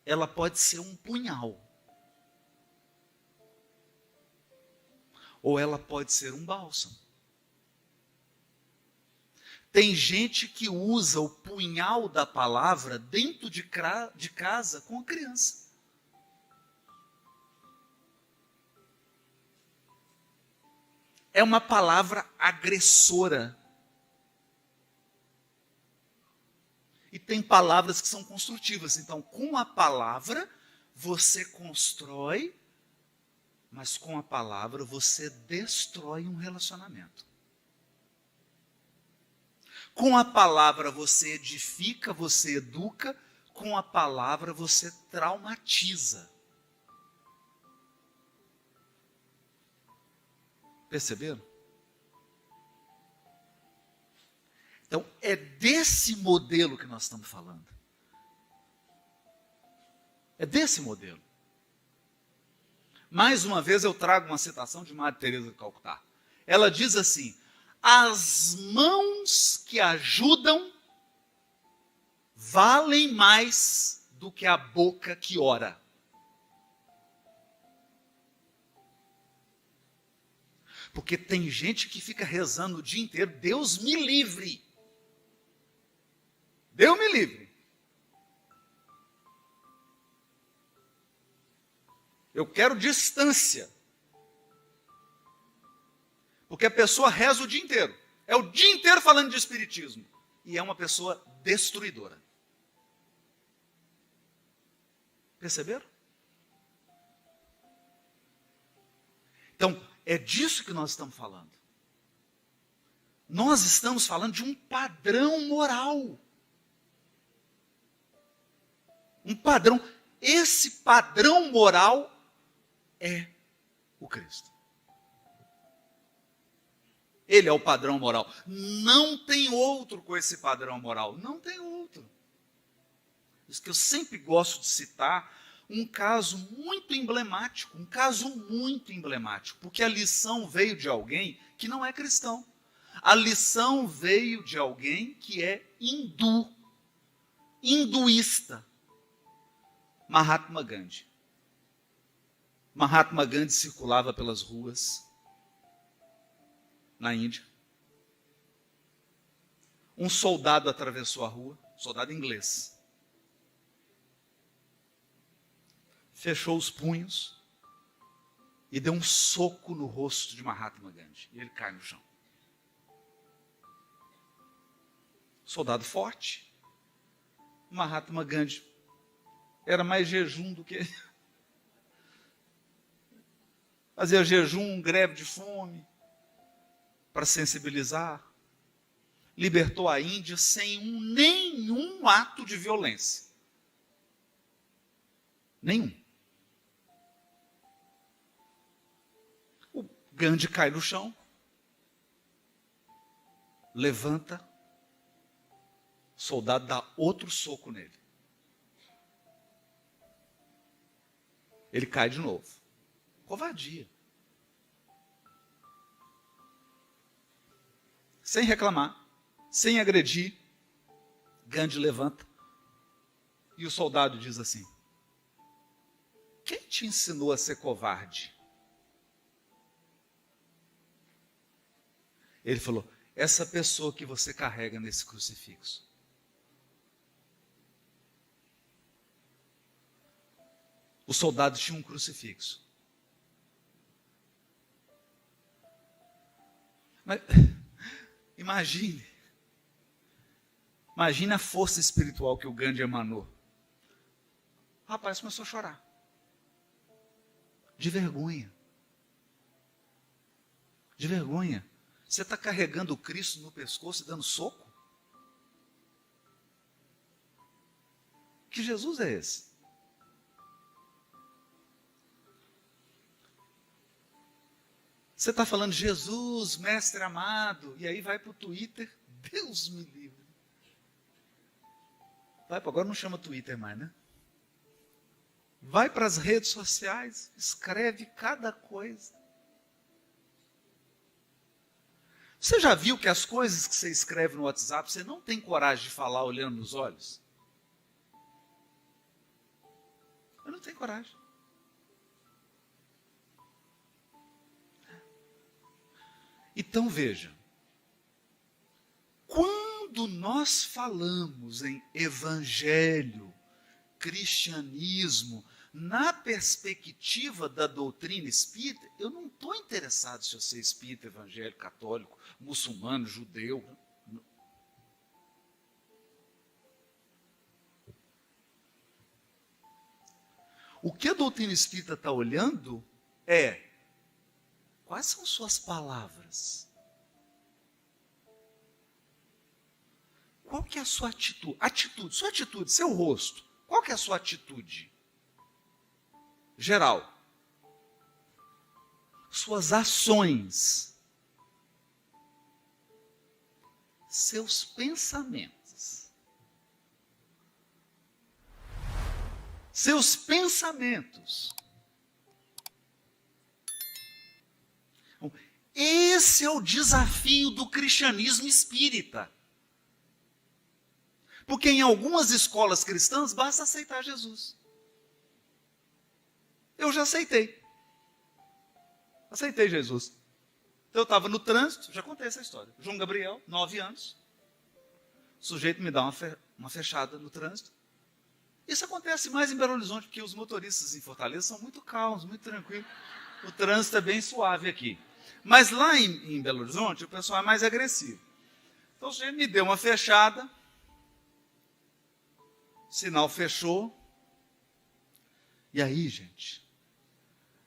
ela pode ser um punhal. Ou ela pode ser um bálsamo. Tem gente que usa o punhal da palavra dentro de casa com a criança. É uma palavra agressora. E tem palavras que são construtivas. Então, com a palavra, você constrói, mas com a palavra, você destrói um relacionamento. Com a palavra, você edifica, você educa. Com a palavra, você traumatiza. Perceberam? Então, é desse modelo que nós estamos falando. É desse modelo. Mais uma vez eu trago uma citação de Madre Teresa de Calcutá. Ela diz assim: as mãos que ajudam valem mais do que a boca que ora. Porque tem gente que fica rezando o dia inteiro, Deus me livre. Deus me livre. Eu quero distância. Porque a pessoa reza o dia inteiro. É o dia inteiro falando de espiritismo. E é uma pessoa destruidora. Perceberam? Então, é disso que nós estamos falando. Nós estamos falando de um padrão moral. Um padrão. Esse padrão moral é o Cristo. Ele é o padrão moral. Não tem outro com esse padrão moral. Não tem outro. Isso que eu sempre gosto de citar, um caso muito emblemático. Um caso muito emblemático. Porque a lição veio de alguém que não é cristão. A lição veio de alguém que é hinduísta. Mahatma Gandhi. Mahatma Gandhi circulava pelas ruas na Índia. Um soldado atravessou a rua, soldado inglês. Fechou os punhos e deu um soco no rosto de Mahatma Gandhi. E ele cai no chão. Soldado forte. Mahatma Gandhi era mais jejum do que... Fazia jejum, greve de fome, para sensibilizar. Libertou a Índia sem nenhum ato de violência. Nenhum. O Gandhi cai no chão, levanta, o soldado dá outro soco nele. Ele cai de novo. Covardia. Sem reclamar, sem agredir, Gandhi levanta e o soldado diz assim: quem te ensinou a ser covarde? Ele falou: essa pessoa que você carrega nesse crucifixo. O soldado tinha um crucifixo. Mas imagine a força espiritual que o Gandhi emanou. O rapaz começou a chorar. De vergonha. De vergonha. Você está carregando o Cristo no pescoço e dando soco? Que Jesus é esse? Você está falando Jesus, mestre amado, e aí vai para o Twitter, Deus me livre. Agora não chama Twitter mais, né? Vai para as redes sociais, escreve cada coisa. Você já viu que as coisas que você escreve no WhatsApp, você não tem coragem de falar olhando nos olhos? Eu não tenho coragem. Então veja, quando nós falamos em evangelho, cristianismo, na perspectiva da doutrina espírita, eu não estou interessado se eu sou espírita, evangélico, católico, muçulmano, judeu. O que a doutrina espírita está olhando é quais são suas palavras. Qual que é a sua atitude? Sua atitude, seu rosto. Qual que é a sua atitude? Geral. Suas ações. Seus pensamentos. Seus pensamentos. Esse é o desafio do cristianismo espírita. Porque em algumas escolas cristãs basta aceitar Jesus. Eu já aceitei. Aceitei Jesus. Então eu estava no trânsito, já contei essa história. João Gabriel, 9 anos. O sujeito me dá uma fechada no trânsito. Isso acontece mais em Belo Horizonte, porque os motoristas em Fortaleza são muito calmos, muito tranquilos. O trânsito é bem suave aqui. Mas lá em Belo Horizonte, o pessoal é mais agressivo. Então o sujeito me deu uma fechada. O sinal fechou. E aí, gente,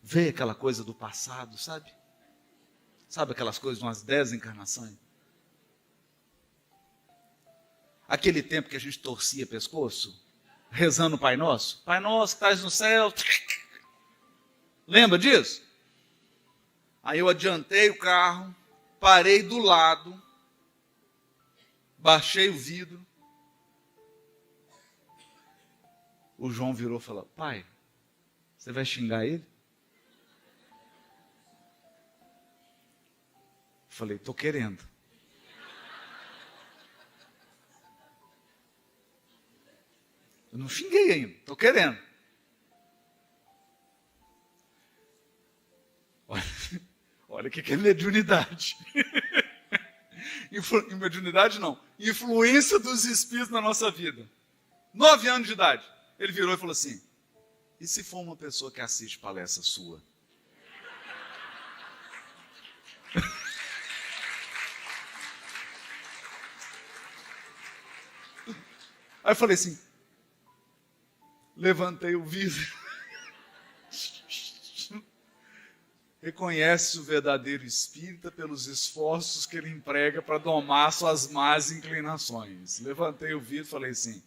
veio aquela coisa do passado, sabe? Sabe aquelas coisas de umas 10 encarnações? Aquele tempo que a gente torcia pescoço, rezando o Pai Nosso. Pai Nosso que estás no céu. Lembra disso? Aí eu adiantei o carro, parei do lado, baixei o vidro. O João virou e falou: pai, você vai xingar ele? Falei: estou querendo. Eu não xinguei ainda, estou querendo. Olha o que é mediunidade. Mediunidade não, influência dos espíritos na nossa vida. 9 anos de idade. Ele virou e falou assim: e se for uma pessoa que assiste palestra sua? Aí eu falei assim, levantei o vidro. Reconhece o verdadeiro espírita pelos esforços que ele emprega para domar suas más inclinações. Levantei o vidro e falei assim: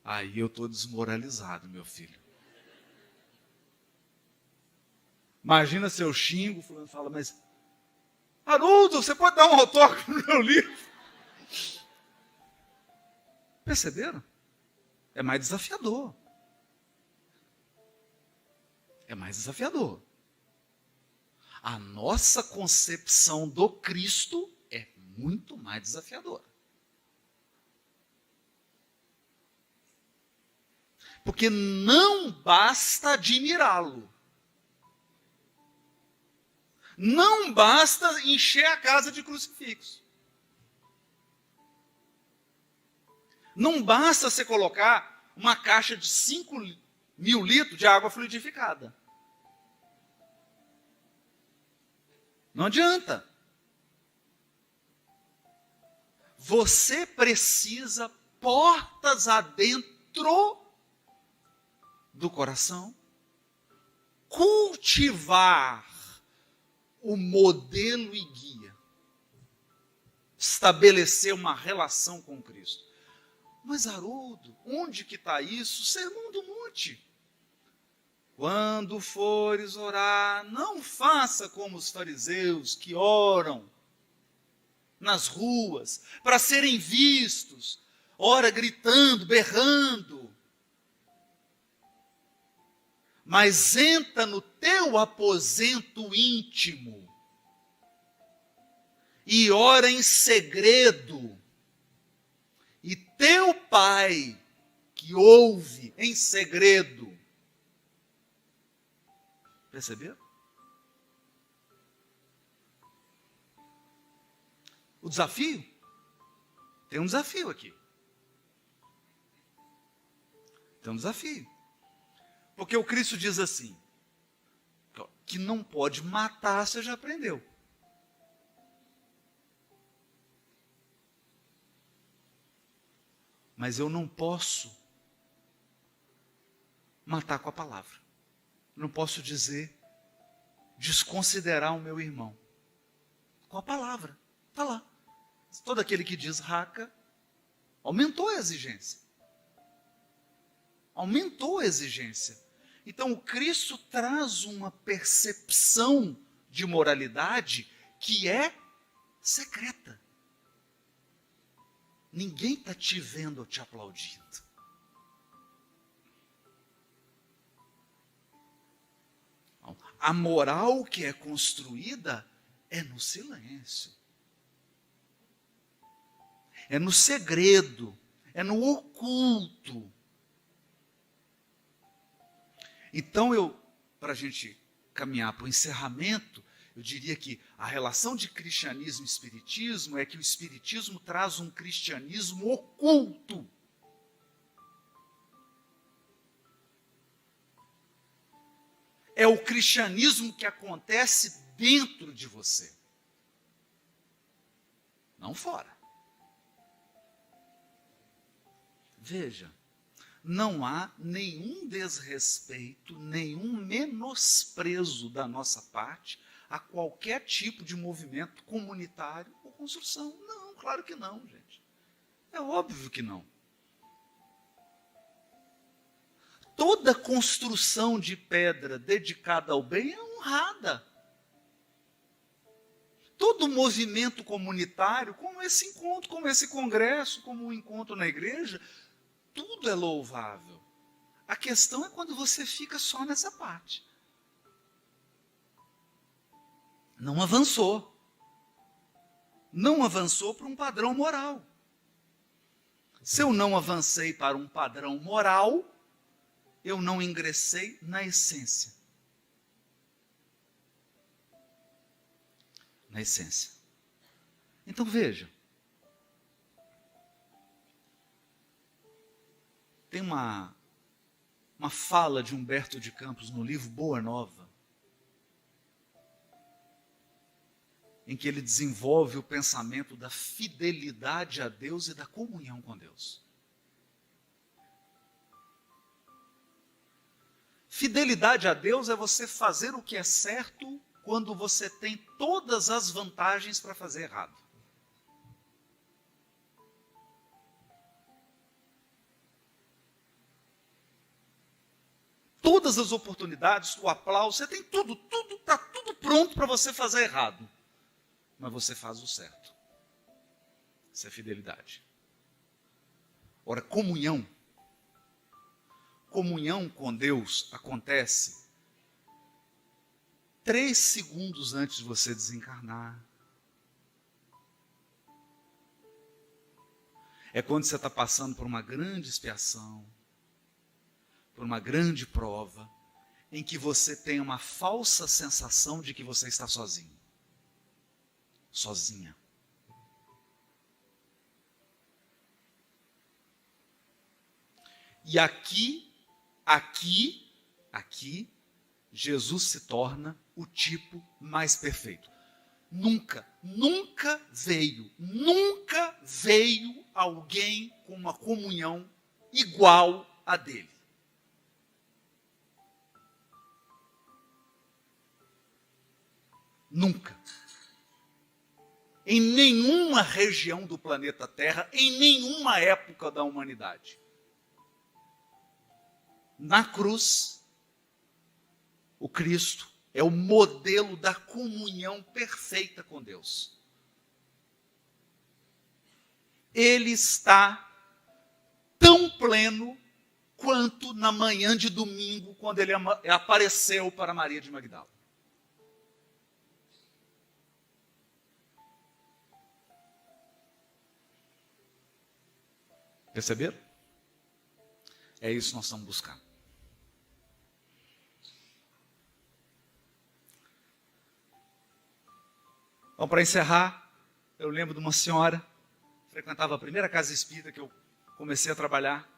aí eu estou desmoralizado, meu filho. Imagina se eu xingo, o fulano fala: mas Haroldo, você pode dar um autógrafo no meu livro? Perceberam? É mais desafiador. É mais desafiador. A nossa concepção do Cristo é muito mais desafiadora. Porque não basta admirá-lo. Não basta encher a casa de crucifixos. Não basta você colocar uma caixa de 5.000 litros de água fluidificada. Não adianta. Você precisa, portas adentro do coração, cultivar o modelo e guia. Estabelecer uma relação com Cristo. Mas, Haroldo, onde que está isso? Sermão do Monte. Quando fores orar, não faça como os fariseus que oram nas ruas para serem vistos. ora gritando, berrando. Mas entra no teu aposento íntimo e ora em segredo. E teu Pai, que ouve em segredo. Perceberam? O desafio? Tem um desafio aqui. Tem um desafio. Porque o Cristo diz assim, que não pode matar, você já aprendeu. Mas eu não posso matar com a palavra. Não posso dizer, desconsiderar o meu irmão. Com a palavra. Está lá. Todo aquele que diz raca, aumentou a exigência. Aumentou a exigência. Então, o Cristo traz uma percepção de moralidade que é secreta. Ninguém está te vendo ou te aplaudindo. A moral que é construída é no silêncio. É no segredo. É no oculto. Então, para a gente caminhar para o encerramento, eu diria que a relação de cristianismo e espiritismo é que o espiritismo traz um cristianismo oculto. É o cristianismo que acontece dentro de você, não fora. Veja, não há nenhum desrespeito, nenhum menosprezo da nossa parte a qualquer tipo de movimento comunitário ou construção. Não, claro que não, gente. É óbvio que não. Toda construção de pedra dedicada ao bem é honrada. Todo movimento comunitário, como esse encontro, como esse congresso, como um encontro na igreja, tudo é louvável. A questão é quando você fica só nessa parte. Não avançou. Não avançou para um padrão moral. Se eu não avancei para um padrão moral, eu não ingressei na essência. Na essência. Então veja. Tem uma fala de Humberto de Campos no livro Boa Nova, em que ele desenvolve o pensamento da fidelidade a Deus e da comunhão com Deus. Fidelidade a Deus é você fazer o que é certo quando você tem todas as vantagens para fazer errado. Todas as oportunidades, o aplauso, você tem tudo, está tudo pronto para você fazer errado. Mas você faz o certo. Isso é fidelidade. Ora, comunhão com Deus acontece 3 segundos antes de você desencarnar. É quando você está passando por uma grande expiação, por uma grande prova, em que você tem uma falsa sensação de que você está sozinho. Sozinha. E aqui, Jesus se torna o tipo mais perfeito. Nunca veio alguém com uma comunhão igual a dele. Nunca. Em nenhuma região do planeta Terra, em nenhuma época da humanidade. Na cruz, o Cristo é o modelo da comunhão perfeita com Deus. Ele está tão pleno quanto na manhã de domingo, quando ele apareceu para Maria de Magdala. Perceberam? É isso que nós estamos buscando. Então, para encerrar, eu lembro de uma senhora, frequentava a primeira casa espírita que eu comecei a trabalhar.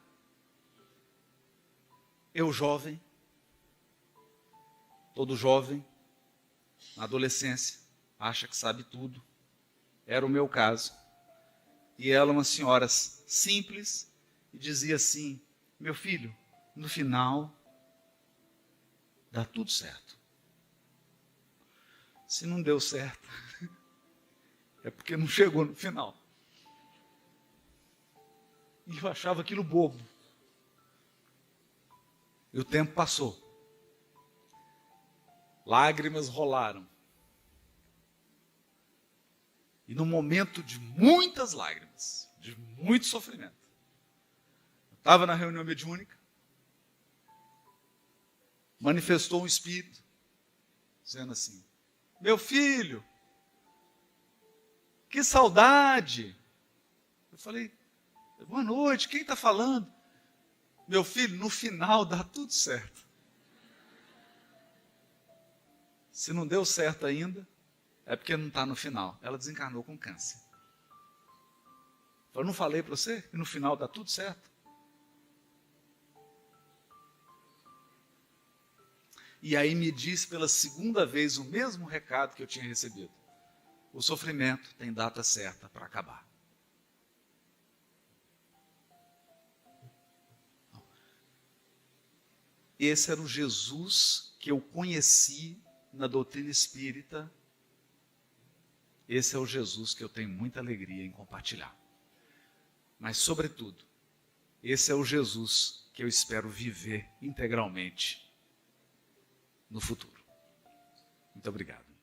Eu jovem, todo jovem, na adolescência, acha que sabe tudo. Era o meu caso. E ela, uma senhora simples, e dizia assim: meu filho, no final, dá tudo certo. Se não deu certo, é porque não chegou no final. E eu achava aquilo bobo. E o tempo passou. Lágrimas rolaram. E no momento de muitas lágrimas, de muito sofrimento, eu estava na reunião mediúnica, manifestou um espírito, dizendo assim: meu filho, que saudade. Eu falei: boa noite, quem está falando? Meu filho, no final dá tudo certo. Se não deu certo ainda, é porque não está no final. Ela desencarnou com câncer. Eu não falei para você que no final dá tudo certo? E aí me disse pela segunda vez o mesmo recado que eu tinha recebido: o sofrimento tem data certa para acabar. Esse era o Jesus que eu conheci na doutrina espírita. Esse é o Jesus que eu tenho muita alegria em compartilhar. Mas, sobretudo, esse é o Jesus que eu espero viver integralmente no futuro. Muito obrigado.